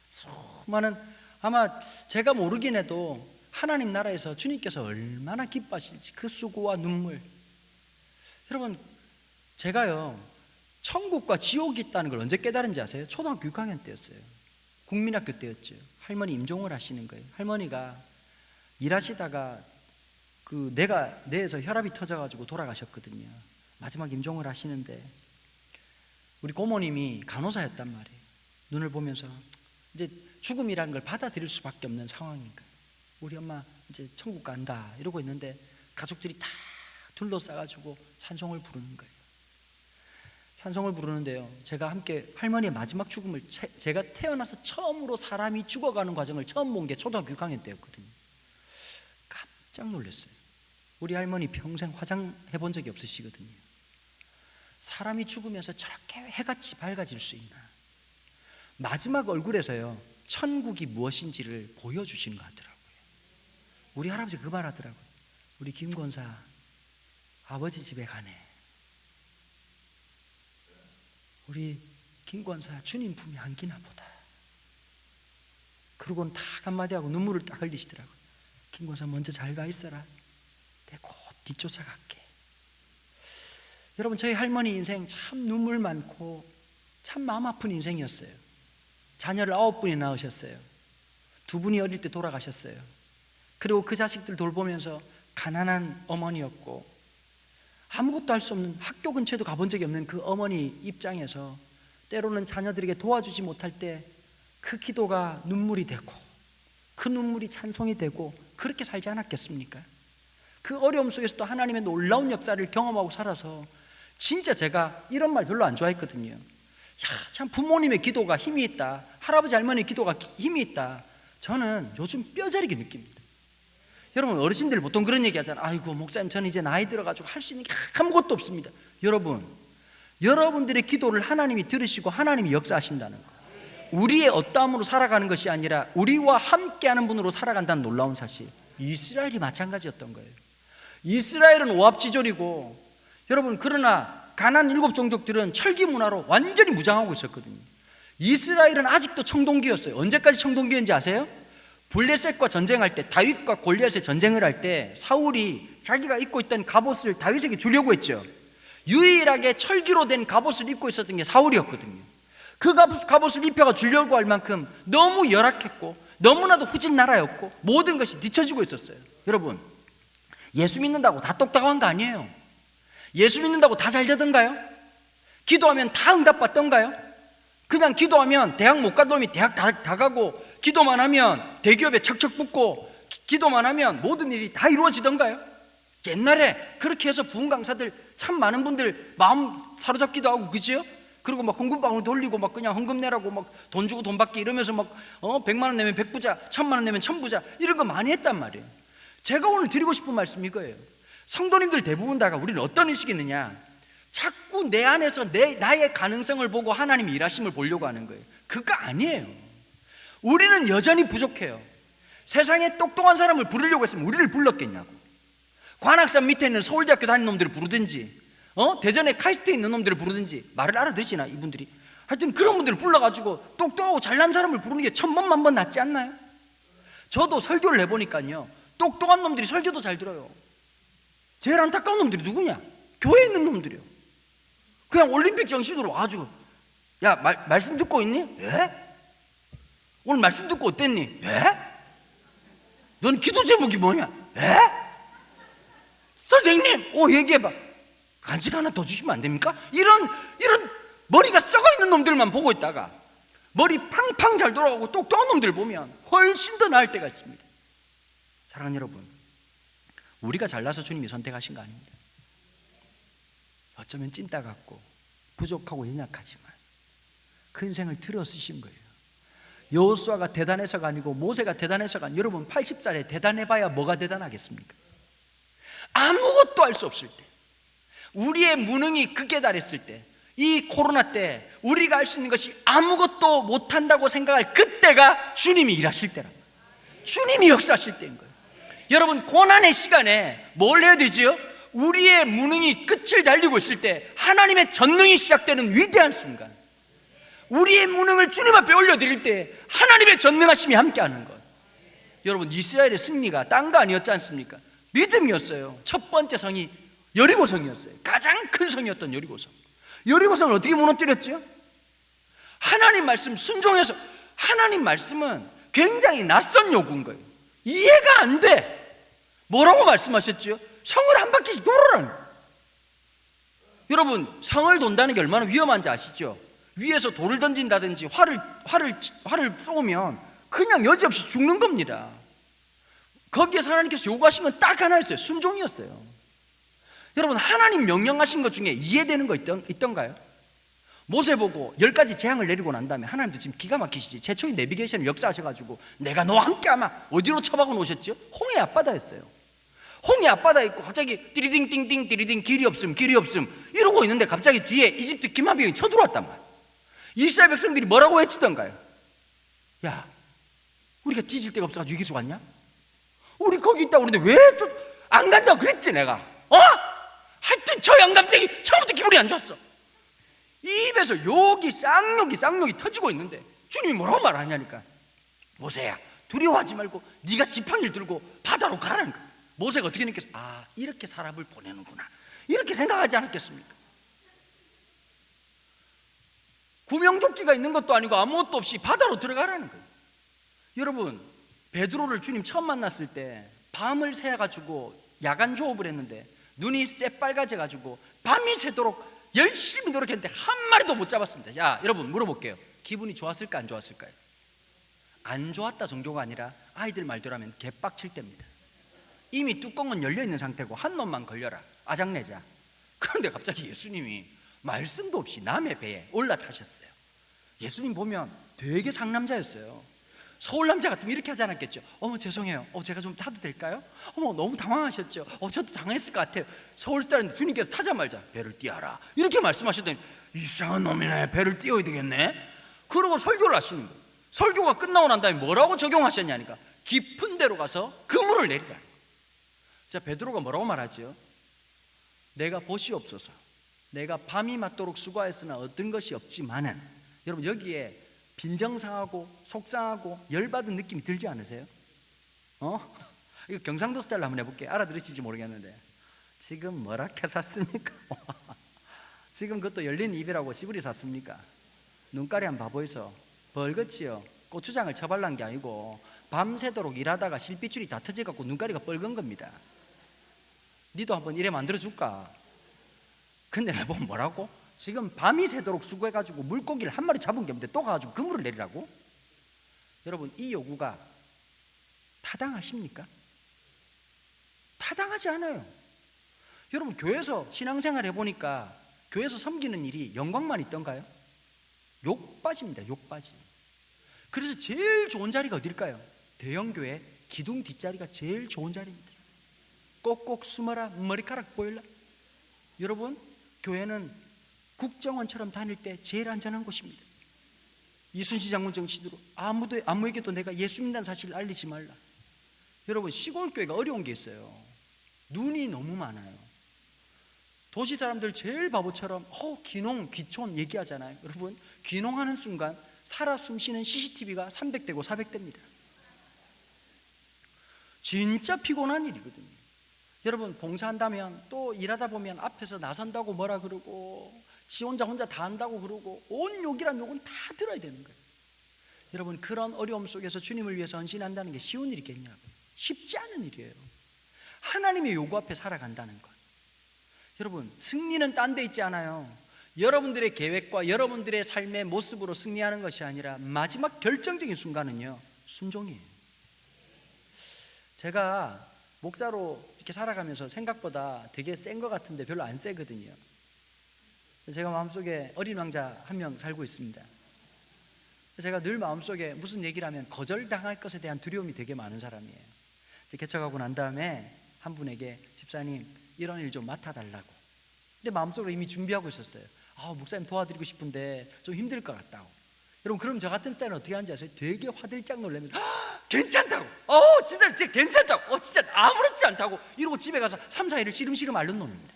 수많은, 아마 제가 모르긴 해도 하나님 나라에서 주님께서 얼마나 기뻐하실지 그 수고와 눈물. 여러분, 제가요 천국과 지옥이 있다는 걸 언제 깨달은지 아세요? 초등학교 6학년 때였어요. 국민학교 때였죠. 할머니 임종을 하시는 거예요. 할머니가 일하시다가 뇌에서 혈압이 터져가지고 돌아가셨거든요. 마지막 임종을 하시는데 우리 고모님이 간호사였단 말이에요. 눈을 보면서 이제 죽음이라는 걸 받아들일 수밖에 없는 상황인 거예요. 우리 엄마 이제 천국 간다 이러고 있는데 가족들이 다 둘러싸가지고 찬송을 부르는 거예요. 찬송을 부르는데요, 제가 함께 할머니의 마지막 죽음을, 제가 태어나서 처음으로 사람이 죽어가는 과정을 처음 본 게 초등학교 6학년 때였거든요. 깜짝 놀랐어요. 우리 할머니 평생 화장해 본 적이 없으시거든요. 사람이 죽으면서 저렇게 해같이 밝아질 수 있나. 마지막 얼굴에서요 천국이 무엇인지를 보여주시는 것 같더라고요. 우리 할아버지 그 말 하더라고요. 우리 김 권사 아버지 집에 가네. 우리 김 권사 주님 품에 안기나 보다. 그러고는 딱 한마디 하고 눈물을 딱 흘리시더라고요. 김 권사 먼저 잘 가 있어라. 내가 곧 뒤쫓아갈게. 여러분, 저희 할머니 인생 참 눈물 많고 참 마음 아픈 인생이었어요. 자녀를 9분이 낳으셨어요. 2분이 어릴 때 돌아가셨어요. 그리고 그 자식들 돌보면서 가난한 어머니였고, 아무것도 할 수 없는, 학교 근처에도 가본 적이 없는 그 어머니 입장에서 때로는 자녀들에게 도와주지 못할 때 그 기도가 눈물이 되고 그 눈물이 찬송이 되고, 그렇게 살지 않았겠습니까? 그 어려움 속에서도 하나님의 놀라운 역사를 경험하고 살아서, 진짜 제가 이런 말 별로 안 좋아했거든요. 참 부모님의 기도가 힘이 있다, 할아버지 할머니의 기도가 힘이 있다. 저는 요즘 뼈저리게 느낍니다. 여러분, 어르신들 보통 그런 얘기 하잖아요. 아이고 목사님, 저는 이제 나이 들어가지고 할 수 있는 게 아무것도 없습니다. 여러분, 여러분들의 기도를 하나님이 들으시고 하나님이 역사하신다는 거, 우리의 어떠함으로 살아가는 것이 아니라 우리와 함께하는 분으로 살아간다는 놀라운 사실. 이스라엘이 마찬가지였던 거예요. 이스라엘은 오합지졸이고, 여러분, 그러나 가나안 7 종족들은 철기 문화로 완전히 무장하고 있었거든요. 이스라엘은 아직도 청동기였어요. 언제까지 청동기였는지 아세요? 블레셋과 전쟁할 때, 다윗과 골리앗의 전쟁을 할 때 사울이 자기가 입고 있던 갑옷을 다윗에게 주려고 했죠. 유일하게 철기로 된 갑옷을 입고 있었던 게 사울이었거든요. 그 갑옷을 입혀가 주려고 할 만큼 너무 열악했고 너무나도 후진 나라였고 모든 것이 뒤처지고 있었어요. 여러분, 예수 믿는다고 다 똑똑한 거 아니에요. 예수 믿는다고 다 잘 되던가요? 기도하면 다 응답받던가요? 그냥 기도하면 대학 못 간 놈이 대학 다 가고, 기도만 하면 대기업에 척척 붙고, 기도만 하면 모든 일이 다 이루어지던가요? 옛날에 그렇게 해서 부흥 강사들 참 많은 분들 마음 사로잡기도 하고, 그죠? 그리고 막 헌금방울 돌리고 막 그냥 헌금 내라고 막 돈 주고 돈 받기 이러면서 막 100만 원 내면 100부자, 1000만 원 내면 1000부자, 이런 거 많이 했단 말이에요. 제가 오늘 드리고 싶은 말씀이 이거예요. 성도님들 대부분 다가 우리는 어떤 의식이 있느냐, 자꾸 내 안에서 나의 가능성을 보고 하나님이 일하심을 보려고 하는 거예요. 그거 아니에요. 우리는 여전히 부족해요. 세상에 똑똑한 사람을 부르려고 했으면 우리를 불렀겠냐고. 관악산 밑에 있는 서울대학교 다니는 놈들을 부르든지, 대전에 카이스트에 있는 놈들을 부르든지. 말을 알아듣시나 이분들이? 하여튼 그런 분들을 불러가지고 똑똑하고 잘난 사람을 부르는 게 천번 만번 낫지 않나요? 저도 설교를 해보니까요, 똑똑한 놈들이 설교도 잘 들어요. 제일 안타까운 놈들이 누구냐? 교회에 있는 놈들이요. 그냥 올림픽 정신으로 와가지고, 야, 말씀 듣고 있니? 예? 오늘 말씀 듣고 어땠니? 예? 넌 기도 제목이 뭐냐? 예? 선생님, 얘기해봐. 간식 하나 더 주시면 안 됩니까? 이런 머리가 썩어 있는 놈들만 보고 있다가, 머리 팡팡 잘 돌아가고 똑똑한 놈들 보면 훨씬 더 나을 때가 있습니다. 사랑하는 여러분, 우리가 잘나서 주님이 선택하신 거 아닙니다. 어쩌면 찐따 같고 부족하고 연약하지만 그 인생을 들어 쓰신 거예요. 여호수아가 대단해서가 아니고 모세가 대단해서가 아니고, 여러분 80살에 대단해봐야 뭐가 대단하겠습니까? 아무것도 할 수 없을 때, 우리의 무능이 극에 달했을 때, 이 코로나 때 우리가 할 수 있는 것이 아무것도 못한다고 생각할 그때가 주님이 일하실 때랍니다. 주님이 역사하실 때인 거예요. 여러분, 고난의 시간에 뭘 해야 되지요? 우리의 무능이 끝을 달리고 있을 때 하나님의 전능이 시작되는 위대한 순간, 우리의 무능을 주님 앞에 올려드릴 때 하나님의 전능하심이 함께하는 것. 여러분, 이스라엘의 승리가 딴 거 아니었지 않습니까? 믿음이었어요. 첫 번째 성이 여리고성이었어요. 가장 큰 성이었던 여리고성. 여리고성을 어떻게 무너뜨렸죠? 하나님 말씀 순종해서. 하나님 말씀은 굉장히 낯선 요구인 거예요. 이해가 안 돼. 뭐라고 말씀하셨죠? 성을 한 바퀴씩 돌으라는 거예요. 여러분, 성을 돈다는 게 얼마나 위험한지 아시죠? 위에서 돌을 던진다든지 활을 쏘면 그냥 여지없이 죽는 겁니다. 거기에서 하나님께서 요구하신 건 딱 하나였어요. 순종이었어요. 여러분, 하나님 명령하신 것 중에 이해되는 거 있던가요? 모세 보고 10가지 재앙을 내리고 난 다음에 하나님도 지금 기가 막히시지, 최초의 내비게이션을 역사하셔가지고 내가 너와 함께하마 어디로 처박아 놓으셨죠? 홍해 앞바다였어요. 홍해 앞바다에 있고 갑자기 띠리딩띵띵 띠리딩 길이 없음 이러고 있는데 갑자기 뒤에 이집트 기마병이 쳐들어왔단 말이에요. 이스라엘 백성들이 뭐라고 외치던가요? 야, 우리가 뒤질 데가 없어가지고 여기서 왔냐? 우리 거기 있다고 그러는데 왜 안 간다고 그랬지 내가. 하여튼 저 영감쟁이 처음부터 기분이 안 좋았어. 입에서 욕이 쌍욕이 터지고 있는데 주님이 뭐라고 말하냐니까, 모세야 두려워하지 말고 네가 지팡이를 들고 바다로 가라는 거야. 모세가 어떻게 느꼈어? 이렇게 사람을 보내는구나, 이렇게 생각하지 않았겠습니까? 구명조끼가 있는 것도 아니고 아무것도 없이 바다로 들어가라는 거예요. 여러분, 베드로를 주님 처음 만났을 때 밤을 새가지고 야간 조업을 했는데 눈이 새빨개져가지고 밤이 새도록 열심히 노력했는데 한 마리도 못 잡았습니다. 자, 여러분 물어볼게요. 기분이 좋았을까 안 좋았을까요? 안 좋았다 정도가 아니라 아이들 말대로 하면 개빡칠 때입니다. 이미 뚜껑은 열려있는 상태고 한 놈만 걸려라, 아장내자. 그런데 갑자기 예수님이 말씀도 없이 남의 배에 올라타셨어요. 예수님 보면 되게 상남자였어요. 서울 남자 같으면 이렇게 하지 않았겠죠? 어머 죄송해요, 제가 좀 타도 될까요? 어머 너무 당황하셨죠? 저도 당황했을 것 같아요. 서울 스타일인데 주님께서 타자마자 배를 띄워라 이렇게 말씀하셨더니 이상한 놈이네, 배를 띄워야 되겠네. 그러고 설교를 하시는 거예요. 설교가 끝나고 난 다음에 뭐라고 적용하셨냐니까, 깊은 데로 가서 그물을 내리라. 자, 베드로가 뭐라고 말하죠? 내가 보시옵소서, 내가 밤이 맞도록 수고하였으나 얻은 것이 없지만은. 여러분, 여기에 빈정상하고 속상하고 열받은 느낌이 들지 않으세요? 이거 경상도 스타일로 한번 해볼게요. 알아들으실지 모르겠는데, 지금 뭐라케 샀습니까? 지금 그것도 열린 입이라고 시부리 샀습니까? 눈깔이 한번 봐보이소. 벌겋지요? 고추장을 처발란 게 아니고 밤새도록 일하다가 실핏줄이 다 터져갖고 눈가리가 뻘건 겁니다. 니도 한번 이래 만들어줄까? 근데 내가 보면 뭐라고? 지금 밤이 새도록 수고해가지고 물고기를 한 마리 잡은 게 없는데 또 가가지고 그물을 내리라고? 여러분, 이 요구가 타당하십니까? 타당하지 않아요. 여러분, 교회에서 신앙생활 해보니까 교회에서 섬기는 일이 영광만 있던가요? 욕바지입니다. 욕바지. 그래서 제일 좋은 자리가 어딜까요? 대형교회 기둥 뒷자리가 제일 좋은 자리입니다. 꼭꼭 숨어라, 머리카락 보일라. 여러분, 교회는 국정원처럼 다닐 때 제일 안전한 곳입니다. 이순신 장군 정신으로 아무에게도 내가 예수 믿는 사실을 알리지 말라. 여러분, 시골 교회가 어려운 게 있어요. 눈이 너무 많아요. 도시 사람들 제일 바보처럼 귀농, 귀촌 얘기하잖아요. 여러분, 귀농하는 순간 살아 숨쉬는 CCTV가 300대고 400대입니다. 진짜 피곤한 일이거든요. 여러분, 봉사한다면 또 일하다 보면 앞에서 나선다고 뭐라 그러고 지 혼자 다 한다고 그러고 온 욕이란 욕은 다 들어야 되는 거예요. 여러분, 그런 어려움 속에서 주님을 위해서 헌신한다는 게 쉬운 일이겠냐고요. 쉽지 않은 일이에요. 하나님의 요구 앞에 살아간다는 것. 여러분, 승리는 딴 데 있지 않아요. 여러분들의 계획과 여러분들의 삶의 모습으로 승리하는 것이 아니라 마지막 결정적인 순간은요, 순종이에요. 제가 목사로 이렇게 살아가면서 생각보다 되게 센 것 같은데 별로 안 세거든요. 제가 마음속에 어린 왕자 한 명 살고 있습니다. 제가 늘 마음속에 무슨 얘기를 하면 거절당할 것에 대한 두려움이 되게 많은 사람이에요. 개척하고 난 다음에 한 분에게 집사님 이런 일 좀 맡아달라고. 근데 마음속으로 이미 준비하고 있었어요. 목사님 도와드리고 싶은데 좀 힘들 것 같다고. 여러분, 그럼 저 같은 스타일은 어떻게 하는지 아세요? 되게 화들짝 놀라면서 괜찮다고, 진짜 괜찮다고, 진짜 아무렇지 않다고 이러고 집에 가서 3, 4일을 시름시름 앓는 놈입니다.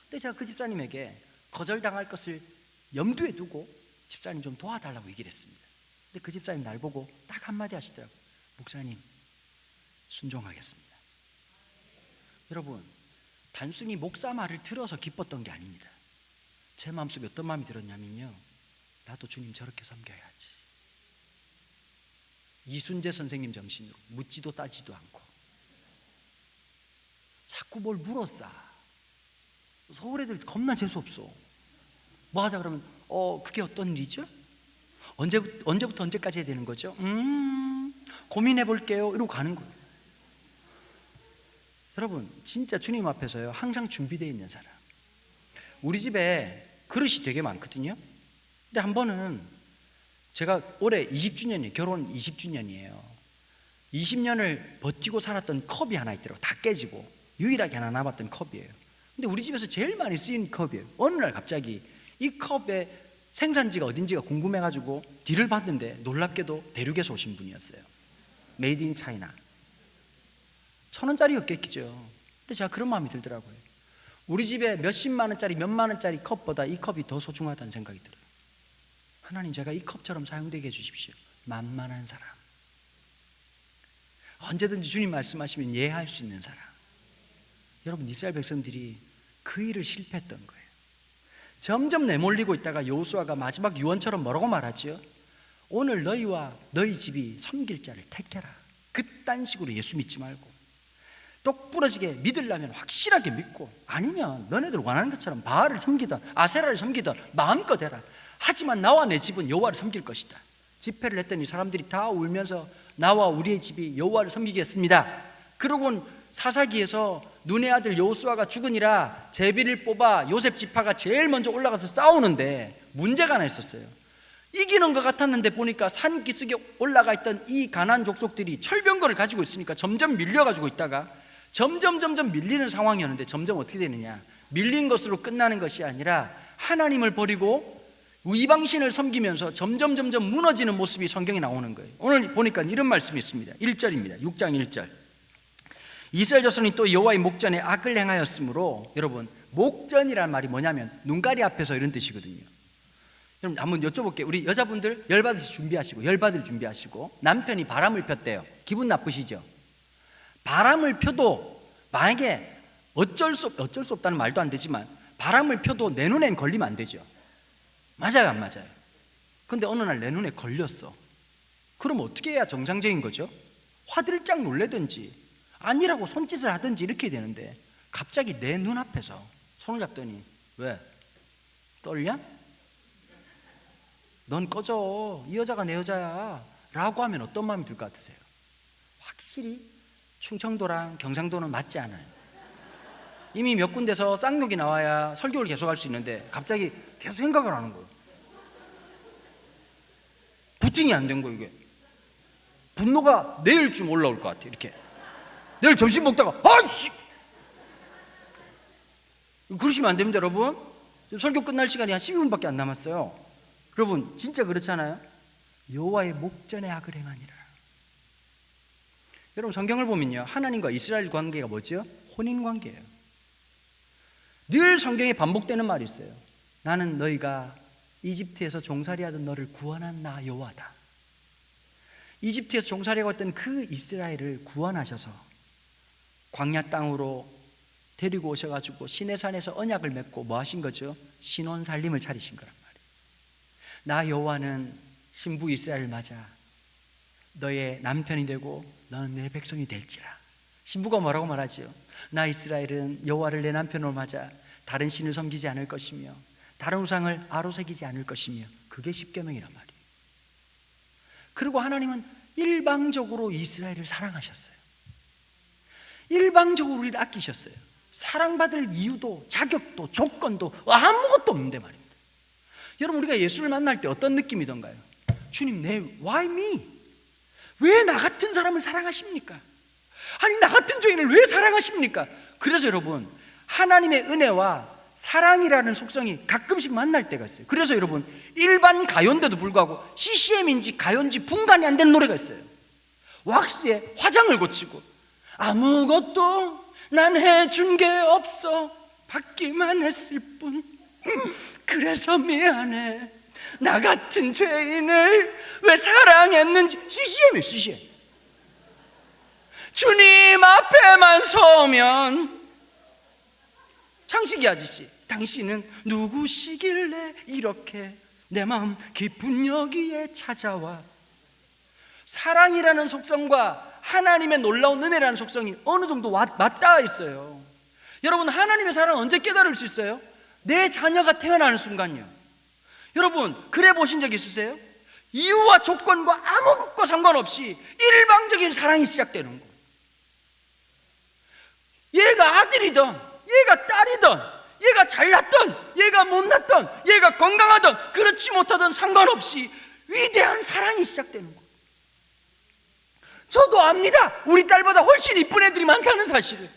근데 제가 그 집사님에게 거절당할 것을 염두에 두고 집사님 좀 도와달라고 얘기를 했습니다. 근데 그 집사님 날 보고 딱 한마디 하시더라고요. 목사님, 순종하겠습니다. 여러분, 단순히 목사 말을 들어서 기뻤던 게 아닙니다. 제 마음속에 어떤 마음이 들었냐면요, 나도 주님 저렇게 섬겨야지. 이순재 선생님 정신으로 묻지도 따지도 않고 자꾸 뭘 물어싸. 서울 애들 겁나 재수없어. 뭐 하자 그러면 그게 어떤 일이죠? 언제부터 언제까지 해야 되는 거죠? 고민해 볼게요 이러고 가는 거예요. 여러분, 진짜 주님 앞에서요 항상 준비되어 있는 사람. 우리 집에 그릇이 되게 많거든요. 근데 한 번은 제가 올해 20주년이에요. 결혼 20주년이에요 20년을 버티고 살았던 컵이 하나 있더라고요. 다 깨지고 유일하게 하나 남았던 컵이에요. 근데 우리 집에서 제일 많이 쓰인 컵이에요. 어느 날 갑자기 이 컵의 생산지가 어딘지가 궁금해가지고 뒤를 봤는데 놀랍게도 대륙에서 오신 분이었어요. 메이드 인 차이나. 1,000원짜리였겠죠. 근데 제가 그런 마음이 들더라고요. 우리 집에 몇십만 원짜리 몇만 원짜리 컵보다 이 컵이 더 소중하다는 생각이 들어요. 하나님, 제가 이 컵처럼 사용되게 해주십시오. 만만한 사람, 언제든지 주님 말씀하시면 예할 수 있는 사람. 여러분, 이스라엘 백성들이 그 일을 실패했던 거예요. 점점 내몰리고 있다가 여호수아가 마지막 유언처럼 뭐라고 말하지요? 오늘 너희와 너희 집이 섬길 자를 택해라. 그딴 식으로 예수 믿지 말고 똑부러지게 믿으려면 확실하게 믿고, 아니면 너네들 원하는 것처럼 바알을 섬기든 아세라를 섬기든 마음껏 해라. 하지만 나와 내 집은 여호와를 섬길 것이다. 집회를 했더니 사람들이 다 울면서 나와 우리의 집이 여호와를 섬기겠습니다. 그러고는 사사기에서 눈의 아들 여호수아가 죽으니라 제비를 뽑아 요셉 지파가 제일 먼저 올라가서 싸우는데 문제가 하나 있었어요. 이기는 것 같았는데 보니까 산 기슭에 올라가 있던 이 가나안 족속들이 철병거를 가지고 있으니까 점점 밀려가지고 있다가 점점 밀리는 상황이었는데, 점점 어떻게 되느냐, 밀린 것으로 끝나는 것이 아니라 하나님을 버리고 이방신을 섬기면서 점점 무너지는 모습이 성경에 나오는 거예요. 오늘 보니까 이런 말씀이 있습니다. 1절입니다. 6장 1절. 이스라엘 자손이 또 여호와의 목전에 악을 행하였으므로, 여러분, 목전이라는 말이 뭐냐면 눈가리 앞에서 이런 뜻이거든요. 여러분, 한번 여쭤볼게요. 우리 여자분들 열받으시 준비하시고, 열받을 준비하시고, 남편이 바람을 폈대요. 기분 나쁘시죠? 바람을 펴도 만약에 어쩔 수 없다는 말도 안 되지만 바람을 펴도 내 눈엔 걸리면 안 되죠. 맞아요, 안 맞아요? 근데 어느 날 내 눈에 걸렸어. 그럼 어떻게 해야 정상적인 거죠? 화들짝 놀래든지 아니라고 손짓을 하든지 이렇게 되는데, 갑자기 내 눈앞에서 손을 잡더니 왜? 떨냐? 넌 꺼져. 이 여자가 내 여자야 라고 하면 어떤 마음이 들 것 같으세요? 확실히 충청도랑 경상도는 맞지 않아요. 이미 몇 군데서 쌍욕이 나와야 설교를 계속할 수 있는데 갑자기 계속 생각을 하는 거예요. 부팅이 안 된 거예요. 이게 분노가 내일쯤 올라올 것 같아요. 이렇게 내일 점심 먹다가 아이씨, 그러시면 안 됩니다. 여러분, 설교 끝날 시간이 한 12분밖에 안 남았어요. 여러분, 진짜 그렇잖아요. 여호와의 목전에 악을 행하니라. 여러분, 성경을 보면요, 하나님과 이스라엘 관계가 뭐죠? 혼인 관계예요. 늘 성경에 반복되는 말이 있어요. 나는 너희가 이집트에서 종살이하던 너를 구원한 나 여호와다. 이집트에서 종살이하고 있던 그 이스라엘을 구원하셔서 광야 땅으로 데리고 오셔가지고 시내산에서 언약을 맺고 뭐 하신 거죠? 신혼 살림을 차리신 거란 말이에요. 나 여호와는 신부 이스라엘을 맞아 너의 남편이 되고 너는 내 백성이 될지라. 신부가 뭐라고 말하지요? 나 이스라엘은 여호와를 내 남편으로 맞아 다른 신을 섬기지 않을 것이며 다른 우상을 아로새기지 않을 것이며, 그게 십계명이란 말이에요. 그리고 하나님은 일방적으로 이스라엘을 사랑하셨어요. 일방적으로 우리를 아끼셨어요. 사랑받을 이유도 자격도 조건도 아무것도 없는데 말입니다. 여러분, 우리가 예수를 만날 때 어떤 느낌이던가요? 주님, why me? 왜 나 같은 사람을 사랑하십니까? 아니, 나 같은 죄인을 왜 사랑하십니까? 그래서 여러분, 하나님의 은혜와 사랑이라는 속성이 가끔씩 만날 때가 있어요. 그래서 여러분, 일반 가요인데도 불구하고 CCM인지 가요인지 분간이 안 되는 노래가 있어요. 왁스에 화장을 고치고 아무것도 난 해준 게 없어, 받기만 했을 뿐, 그래서 미안해, 나 같은 죄인을 왜 사랑했는지. CCM이에요, CCM. 주님 앞에만 서면, 창식이 아저씨, 당신은 누구시길래 이렇게 내 마음 깊은 여기에 찾아와. 사랑이라는 속성과 하나님의 놀라운 은혜라는 속성이 어느 정도 맞닿아 있어요. 여러분, 하나님의 사랑을 언제 깨달을 수 있어요? 내 자녀가 태어나는 순간이요. 여러분, 그래 보신 적 있으세요? 이유와 조건과 아무것과 상관없이 일방적인 사랑이 시작되는 거. 얘가 아들이든 얘가 딸이든 얘가 잘났든 얘가 못났든 얘가 건강하든 그렇지 못하든 상관없이 위대한 사랑이 시작되는 거. 저도 압니다. 우리 딸보다 훨씬 이쁜 애들이 많다는 사실을.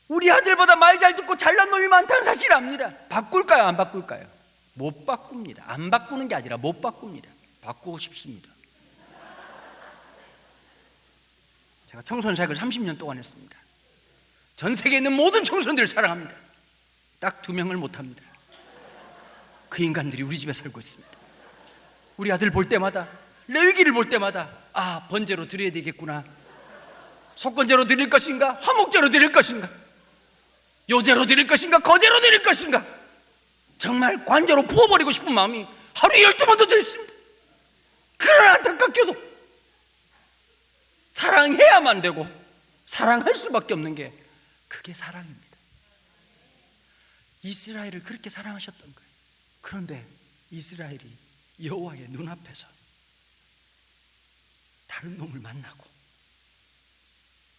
우리 아들보다 말 잘 듣고 잘난 놈이 많다는 사실을 압니다. 바꿀까요, 안 바꿀까요? 못 바꿉니다. 안 바꾸는 게 아니라 못 바꿉니다. 바꾸고 싶습니다. 제가 청소년 사역을 30년 동안 했습니다. 전 세계에 있는 모든 청소년들을 사랑합니다. 딱 2명을 못합니다. 그 인간들이 우리 집에 살고 있습니다. 우리 아들 볼 때마다, 레위기를 볼 때마다, 아, 번제로 드려야 되겠구나. 속건제로 드릴 것인가, 화목제로 드릴 것인가, 요제로 드릴 것인가, 거제로 드릴 것인가, 정말 관제로 부어버리고 싶은 마음이 하루에 12번도 들습니다. 그러나 안타깝게도 사랑해야만 되고 사랑할 수밖에 없는 게, 그게 사랑입니다. 이스라엘을 그렇게 사랑하셨던 거예요. 그런데 이스라엘이 여호와의 눈앞에서 다른 놈을 만나고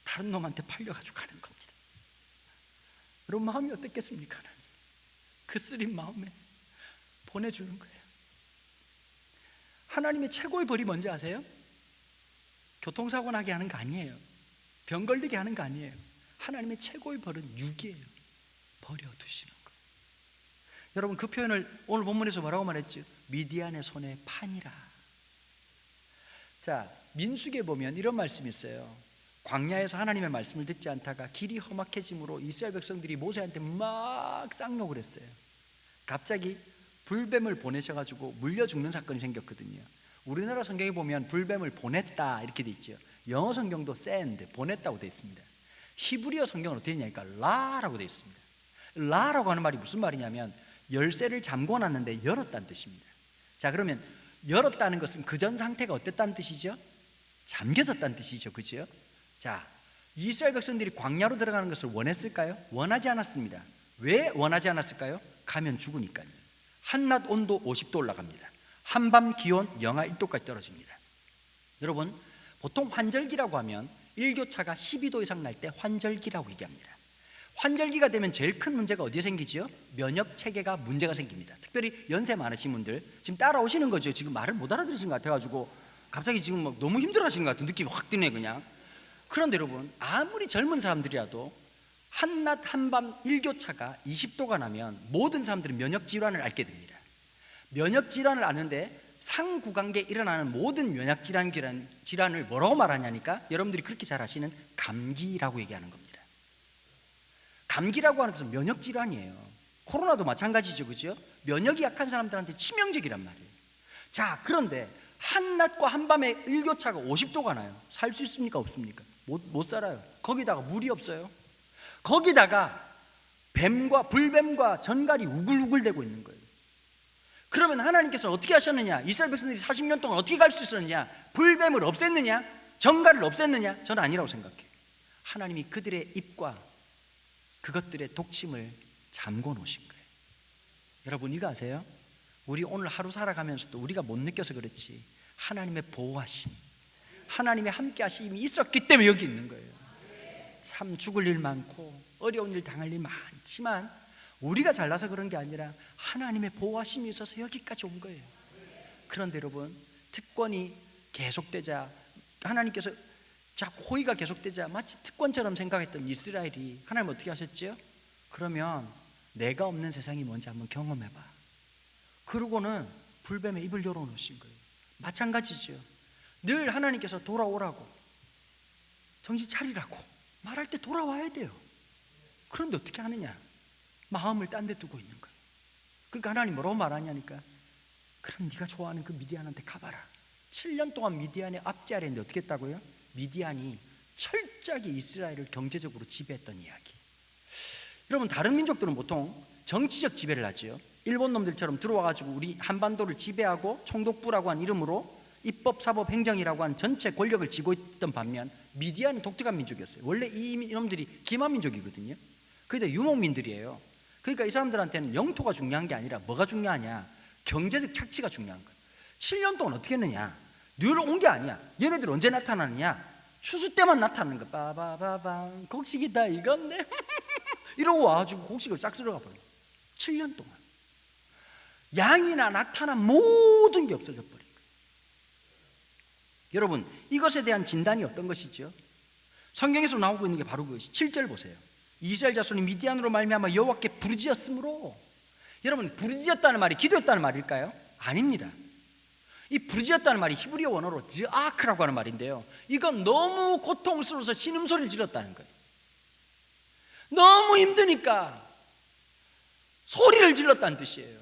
다른 놈한테 팔려가지고 가는 겁니다. 여러분, 마음이 어떻겠습니까? 그 쓰린 마음에 보내주는 거예요. 하나님의 최고의 벌이 뭔지 아세요? 교통사고 나게 하는 거 아니에요. 병 걸리게 하는 거 아니에요. 하나님의 최고의 벌은 유기예요. 버려두시는 거. 여러분, 그 표현을 오늘 본문에서 뭐라고 말했죠? 미디안의 손에 판이라. 자, 민수기에 보면 이런 말씀이 있어요. 광야에서 하나님의 말씀을 듣지 않다가 길이 험악해짐으로 이스라엘 백성들이 모세한테 막 쌍욕을 했어요. 갑자기 불뱀을 보내셔가지고 물려 죽는 사건이 생겼거든요. 우리나라 성경에 보면 불뱀을 보냈다 이렇게 돼 있죠. 영어 성경도 send, 보냈다고 돼 있습니다. 히브리어 성경은 어떻게 되냐니까 라라고 돼 있습니다. 라라고 하는 말이 무슨 말이냐면 열쇠를 잠궈놨는데 열었다는 뜻입니다. 자, 그러면 열었다는 것은 그전 상태가 어땠다는 뜻이죠? 잠겨졌다는 뜻이죠, 그죠? 자, 이스라엘 백성들이 광야로 들어가는 것을 원했을까요? 원하지 않았습니다. 왜 원하지 않았을까요? 가면 죽으니까요. 한낮 온도 50도 올라갑니다. 한밤 기온 영하 1도까지 떨어집니다. 여러분, 보통 환절기라고 하면 일교차가 12도 이상 날 때 환절기라고 얘기합니다. 환절기가 되면 제일 큰 문제가 어디에 생기죠? 면역 체계가 문제가 생깁니다. 특별히 연세 많으신 분들 지금 따라오시는 거죠. 지금 말을 못 알아들으신 것 같아가지고 갑자기 지금 막 너무 힘들어하시는 것 같은 느낌이 확 드네 그냥. 그런데 여러분, 아무리 젊은 사람들이라도 한낮 한밤 일교차가 20도가 나면 모든 사람들은 면역 질환을 앓게 됩니다. 면역 질환을 앓는데 상구강계에 일어나는 모든 면역 질환을 뭐라고 말하냐니까 여러분들이 그렇게 잘 아시는 감기라고 얘기하는 겁니다. 감기라고 하는 것은 면역 질환이에요. 코로나도 마찬가지죠, 그죠? 면역이 약한 사람들한테 치명적이란 말이에요. 자, 그런데 한낮과 한밤의 일교차가 50도가 나요. 살 수 있습니까, 없습니까? 못 살아요. 거기다가 물이 없어요. 거기다가 불뱀과 전갈이 우글우글 대고 있는 거예요. 그러면 하나님께서 어떻게 하셨느냐? 이스라엘 백성들이 40년 동안 어떻게 갈 수 있었느냐? 불뱀을 없앴느냐? 전갈을 없앴느냐? 저는 아니라고 생각해요. 하나님이 그들의 입과 그것들의 독침을 잠궈 놓으신 거예요. 여러분 이거 아세요? 우리 오늘 하루 살아가면서도 우리가 못 느껴서 그렇지 하나님의 보호하심, 하나님의 함께 하심이 있었기 때문에 여기 있는 거예요. 참 죽을 일 많고 어려운 일 당할 일 많지만 우리가 잘나서 그런 게 아니라 하나님의 보호하심이 있어서 여기까지 온 거예요. 그런데 여러분, 특권이 계속되자, 하나님께서 자꾸 호의가 계속되자 마치 특권처럼 생각했던 이스라엘이 하나님 어떻게 하셨죠? 그러면 내가 없는 세상이 뭔지 한번 경험해봐. 그러고는 불뱀에 입을 열어놓으신 거예요. 마찬가지죠. 늘 하나님께서 돌아오라고, 정신 차리라고 말할 때 돌아와야 돼요. 그런데 어떻게 하느냐? 마음을 딴 데 두고 있는 거예요. 그러니까 하나님 뭐라고 말하냐니까, 그럼 네가 좋아하는 그 미디안한테 가봐라. 7년 동안 미디안의 앞자리인데 어떻게 했다고요? 미디안이 철저하게 이스라엘을 경제적으로 지배했던 이야기. 여러분, 다른 민족들은 보통 정치적 지배를 하죠. 일본 놈들처럼 들어와가지고 우리 한반도를 지배하고 총독부라고 한 이름으로 입법, 사법, 행정이라고 한 전체 권력을 쥐고 있던 반면 미디안은 독특한 민족이었어요. 원래 이놈들이 기만 민족이거든요. 그게 유목민들이에요. 그러니까 이 사람들한테는 영토가 중요한 게 아니라 뭐가 중요하냐? 경제적 착취가 중요한 거예요. 7년 동안 어떻게 했느냐? 늘 온 게 아니야. 얘네들 언제 나타나느냐? 추수 때만 나타나는 거. 빠바바방 곡식이다 이건데 이러고 와가지고 곡식을 싹 쓸어가 버려요. 7년 동안 양이나 낙타나 모든 게 없어져 버린 거예요. 여러분, 이것에 대한 진단이 어떤 것이죠? 성경에서 나오고 있는 게 바로 그것이 7절 보세요. 이스라엘 자손이 미디안으로 말미암아 여호와께 부르짖었으므로. 여러분, 부르짖었다는 말이 기도했다는 말일까요? 아닙니다. 이 부르짖었다는 말이 히브리어 원어로 즈아크라고 하는 말인데요, 이건 너무 고통스러워서 신음소리를 질렀다는 거예요. 너무 힘드니까 소리를 질렀다는 뜻이에요.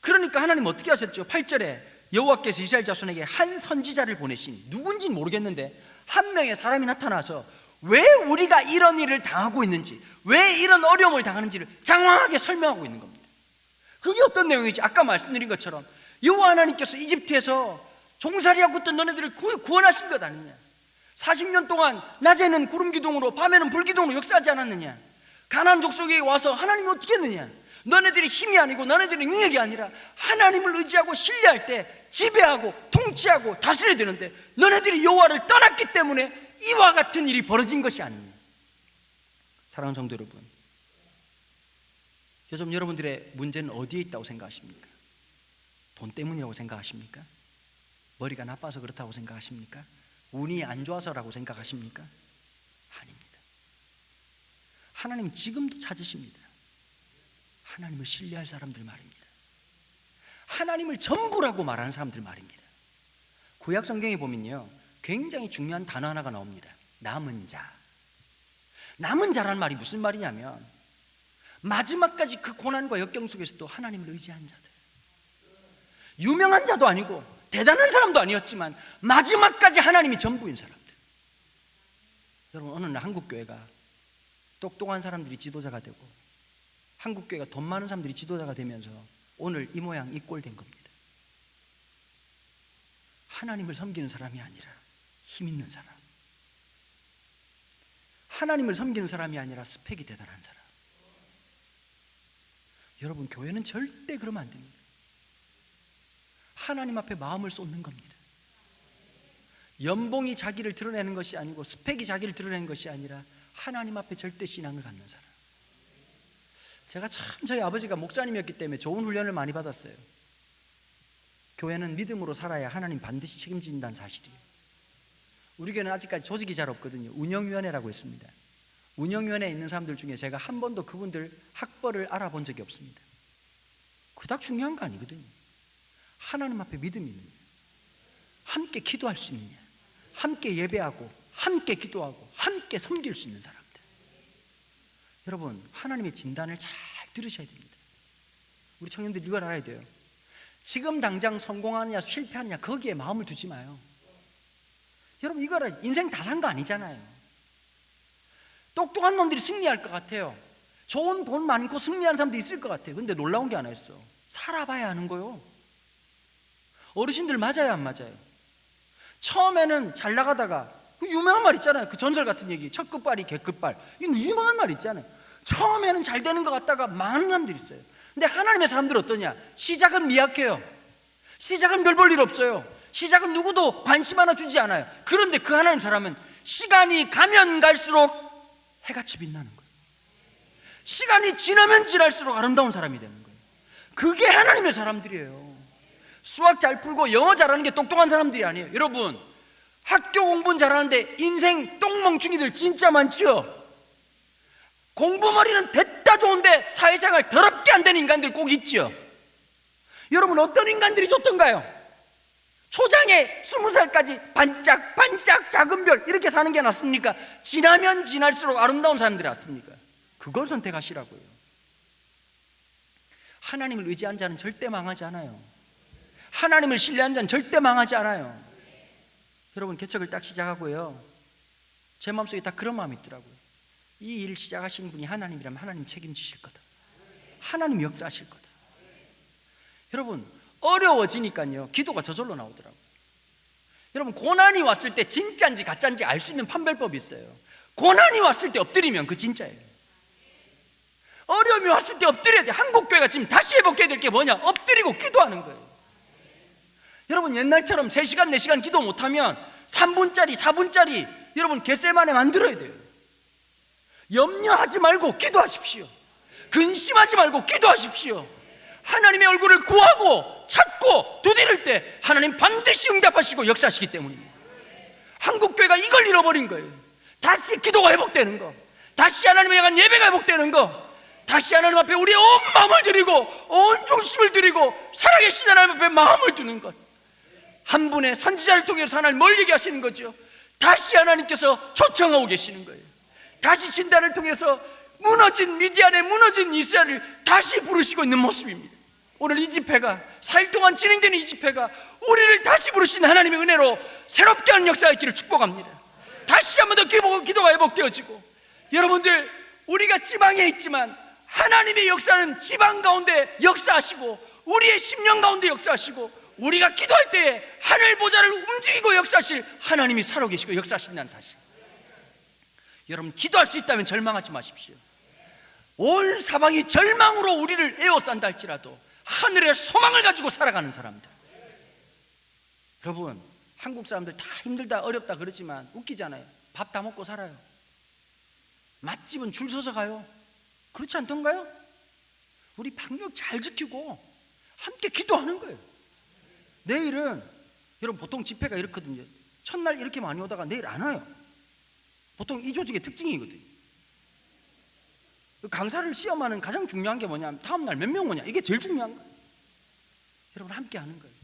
그러니까 하나님 어떻게 하셨죠? 8절에 여호와께서 이스라엘 자손에게 한 선지자를 보내시니, 누군지는 모르겠는데 한 명의 사람이 나타나서 왜 우리가 이런 일을 당하고 있는지, 왜 이런 어려움을 당하는지를 장황하게 설명하고 있는 겁니다. 그게 어떤 내용이지? 아까 말씀드린 것처럼 여호와 하나님께서 이집트에서 종살이하고 있던 너네들을 구원하신 것 아니냐? 40년 동안 낮에는 구름 기둥으로 밤에는 불 기둥으로 역사하지 않았느냐? 가나안 족속에게 와서 하나님이 어떻게 했느냐? 너네들이 힘이 아니고 너네들이 능력이 아니라 하나님을 의지하고 신뢰할 때 지배하고 통치하고 다스려야 되는데 너네들이 여호와를 떠났기 때문에 이와 같은 일이 벌어진 것이 아니냐? 사랑하는 성도 여러분, 요즘 여러분들의 문제는 어디에 있다고 생각하십니까? 돈 때문이라고 생각하십니까? 머리가 나빠서 그렇다고 생각하십니까? 운이 안 좋아서라고 생각하십니까? 아닙니다. 하나님은 지금도 찾으십니다. 하나님을 신뢰할 사람들 말입니다. 하나님을 전부라고 말하는 사람들 말입니다. 구약 성경에 보면요, 굉장히 중요한 단어 하나가 나옵니다. 남은 자. 남은 자라는 말이 무슨 말이냐면 마지막까지 그 고난과 역경 속에서도 하나님을 의지한 자들, 유명한 자도 아니고 대단한 사람도 아니었지만 마지막까지 하나님이 전부인 사람들. 여러분, 어느 날 한국교회가 똑똑한 사람들이 지도자가 되고 한국교회가 돈 많은 사람들이 지도자가 되면서 오늘 이 모양 이 꼴 된 겁니다. 하나님을 섬기는 사람이 아니라 힘 있는 사람, 하나님을 섬기는 사람이 아니라 스펙이 대단한 사람. 여러분, 교회는 절대 그러면 안 됩니다. 하나님 앞에 마음을 쏟는 겁니다. 연봉이 자기를 드러내는 것이 아니고 스펙이 자기를 드러내는 것이 아니라 하나님 앞에 절대 신앙을 갖는 사람. 제가 참 저희 아버지가 목사님이었기 때문에 좋은 훈련을 많이 받았어요. 교회는 믿음으로 살아야 하나님 반드시 책임진다는 사실이에요. 우리 교회는 아직까지 조직이 잘 없거든요. 운영위원회라고 있습니다. 운영위원회에 있는 사람들 중에 제가 한 번도 그분들 학벌을 알아본 적이 없습니다. 그닥 중요한 거 아니거든요. 하나님 앞에 믿음이 있느냐, 함께 기도할 수 있느냐, 함께 예배하고 함께 기도하고 함께 섬길 수 있는 사람들. 여러분, 하나님의 진단을 잘 들으셔야 됩니다. 우리 청년들 이걸 알아야 돼요. 지금 당장 성공하느냐 실패하느냐 거기에 마음을 두지 마요. 여러분, 이거 알아요. 인생 다 산 거 아니잖아요. 똑똑한 놈들이 승리할 것 같아요. 좋은 돈 많고 승리하는 사람도 있을 것 같아요. 근데 놀라운 게 하나 있어. 살아봐야 하는 거요. 어르신들 맞아요, 안 맞아요? 처음에는 잘 나가다가 그 유명한 말 있잖아요. 그 전설 같은 얘기. 첫 끝발이 개 끝발. 이건 유명한 말 있잖아요. 처음에는 잘 되는 것 같다가 망하는 사람들이 있어요. 근데 하나님의 사람들은 어떠냐? 시작은 미약해요. 시작은 별 볼 일 없어요. 시작은 누구도 관심 하나 주지 않아요. 그런데 그 하나님 사람은 시간이 가면 갈수록 해같이 빛나는 거예요. 시간이 지나면 지날수록 아름다운 사람이 되는 거예요. 그게 하나님의 사람들이에요. 수학 잘 풀고 영어 잘하는 게 똑똑한 사람들이 아니에요. 여러분, 학교 공부는 잘하는데 인생 똥멍충이들 진짜 많죠. 공부머리는 됐다 좋은데 사회생활 더럽게 안 되는 인간들 꼭 있죠. 여러분, 어떤 인간들이 좋던가요? 초장에 20살까지 반짝반짝 작은 별 이렇게 사는 게 낫습니까? 지나면 지날수록 아름다운 사람들이 낫습니까? 그걸 선택하시라고요. 하나님을 의지한 자는 절대 망하지 않아요. 하나님을 신뢰한 자는 절대 망하지 않아요. 여러분, 개척을 딱 시작하고요, 제 마음속에 딱 그런 마음이 있더라고요. 이 일을 시작하신 분이 하나님이라면 하나님 책임지실 거다. 하나님 역사하실 거다. 여러분, 어려워지니까요 기도가 저절로 나오더라고요. 여러분, 고난이 왔을 때 진짜인지 가짜인지 알 수 있는 판별법이 있어요. 고난이 왔을 때 엎드리면 그 진짜예요. 어려움이 왔을 때 엎드려야 돼. 한국교회가 지금 다시 회복해야 될 게 뭐냐? 엎드리고 기도하는 거예요. 여러분, 옛날처럼 3시간 4시간 기도 못하면 3분짜리 4분짜리 여러분 겟세마네 만들어야 돼요. 염려하지 말고 기도하십시오. 근심하지 말고 기도하십시오. 하나님의 얼굴을 구하고 찾고 두드릴 때 하나님 반드시 응답하시고 역사하시기 때문입니다. 한국교회가 이걸 잃어버린 거예요. 다시 기도가 회복되는 거, 다시 하나님에 향한 예배가 회복되는 거, 다시 하나님 앞에 우리의 온 마음을 드리고 온 중심을 드리고 살아계신 하나님 앞에 마음을 두는 것, 한 분의 선지자를 통해서 하나님 뭘 얘기하시는 거죠? 다시 하나님께서 초청하고 계시는 거예요. 다시 진단을 통해서 무너진 미디안에 무너진 이스라엘을 다시 부르시고 있는 모습입니다. 오늘 이 집회가 4일 동안 진행되는 이 집회가 우리를 다시 부르신 하나님의 은혜로 새롭게 하는 역사가 있기를 축복합니다. 다시 한 번 더 기도가 회복되어지고, 여러분들, 우리가 지방에 있지만 하나님의 역사는 지방 가운데 역사하시고 우리의 심령 가운데 역사하시고, 우리가 기도할 때에 하늘 보좌를 움직이고 역사하실 하나님이 살아계시고 역사하신다는 사실. 여러분, 기도할 수 있다면 절망하지 마십시오. 온 사방이 절망으로 우리를 에워싼다 할지라도 하늘의 소망을 가지고 살아가는 사람들. 여러분, 한국 사람들 다 힘들다 어렵다 그러지만 웃기잖아요. 밥 다 먹고 살아요. 맛집은 줄 서서 가요. 그렇지 않던가요? 우리 방역 잘 지키고 함께 기도하는 거예요. 내일은, 여러분, 보통 집회가 이렇거든요. 첫날 이렇게 많이 오다가 내일 안 와요. 보통 이 조직의 특징이거든요. 강사를 시험하는 가장 중요한 게 뭐냐면 다음날 몇 명 오냐, 이게 제일 중요한 거예요. 여러분, 함께 하는 거예요.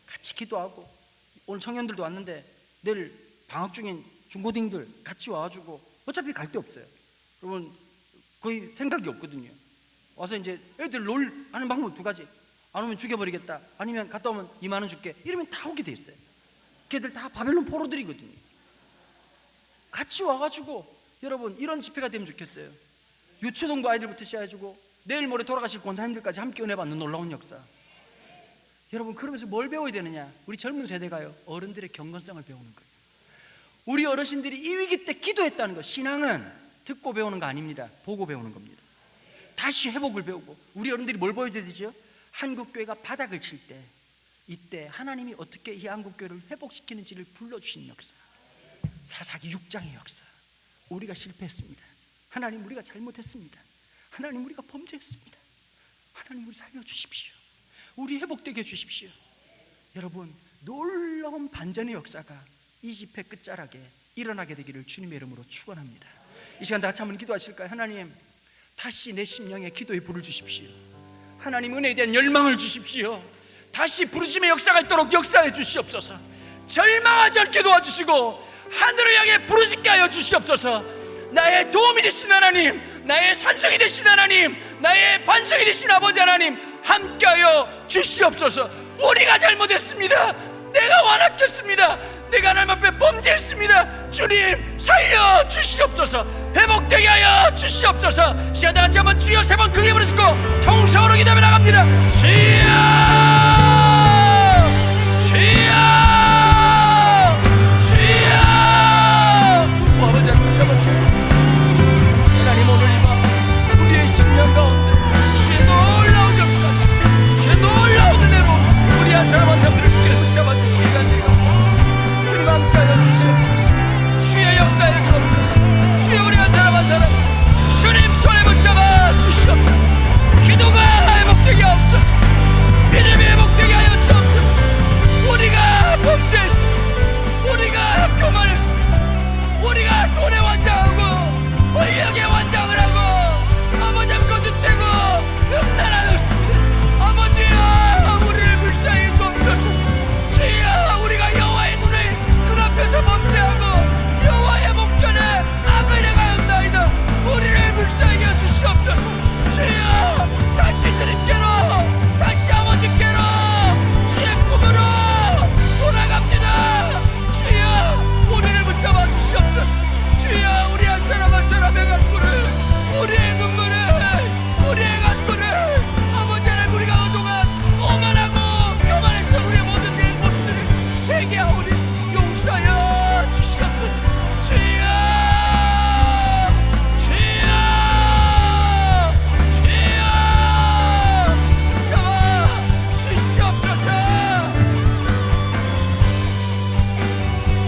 같이 기도하고, 오늘 청년들도 왔는데 내일 방학 중인 중고딩들 같이 와가지고, 어차피 갈 데 없어요. 여러분, 거의 생각이 없거든요. 와서 이제 애들 롤 하는 방법 2가지. 안 오면 죽여버리겠다, 아니면 갔다 오면 2만 원 줄게, 이러면 다 오게 돼 있어요. 걔들 다 바벨론 포로들이거든요. 같이 와가지고, 여러분, 이런 집회가 되면 좋겠어요. 유치동부 아이들부터 시작해주고 내일 모레 돌아가실 권사님들까지 함께 은혜 받는 놀라운 역사. 여러분, 그러면서 뭘 배워야 되느냐? 우리 젊은 세대가요, 어른들의 경건성을 배우는 거예요. 우리 어르신들이 이 위기 때 기도했다는 것. 신앙은 듣고 배우는 거 아닙니다. 보고 배우는 겁니다. 다시 회복을 배우고, 우리 어른들이 뭘 보여줘야 되죠? 한국교회가 바닥을 칠 때, 이때 하나님이 어떻게 이 한국교회를 회복시키는지를 불러주신 역사. 사사기 6장의 역사. 우리가 실패했습니다. 하나님, 우리가 잘못했습니다. 하나님, 우리가 범죄했습니다. 하나님, 우리 살려주십시오. 우리 회복되게 해주십시오. 여러분, 놀라운 반전의 역사가 이 집회 끝자락에 일어나게 되기를 주님의 이름으로 축원합니다. 이 시간 다 같이 한번 기도하실까요? 하나님, 다시 내 심령에 기도의 불을 주십시오. 하나님, 은혜에 대한 열망을 주십시오. 다시 부르심의 역사가 있도록 역사해 주시옵소서. 절망하지 않게 도와주시고 하늘을 향해 부르짖게 하여 주시옵소서. 나의 도움이 되신 하나님, 나의 산성이 되신 하나님, 나의 반성이 되신 아버지 하나님, 함께하여 주시옵소서. 우리가 잘못했습니다. 내가 완악했습니다. 내가 하나님 앞에 범죄했습니다. 주님, 살려 주시옵소서. 회복되게 하여 주시옵소서. 시간 다 같이 한번 주여 3번 크게 부르짖고 통성으로 기도하며 나갑니다. 주여.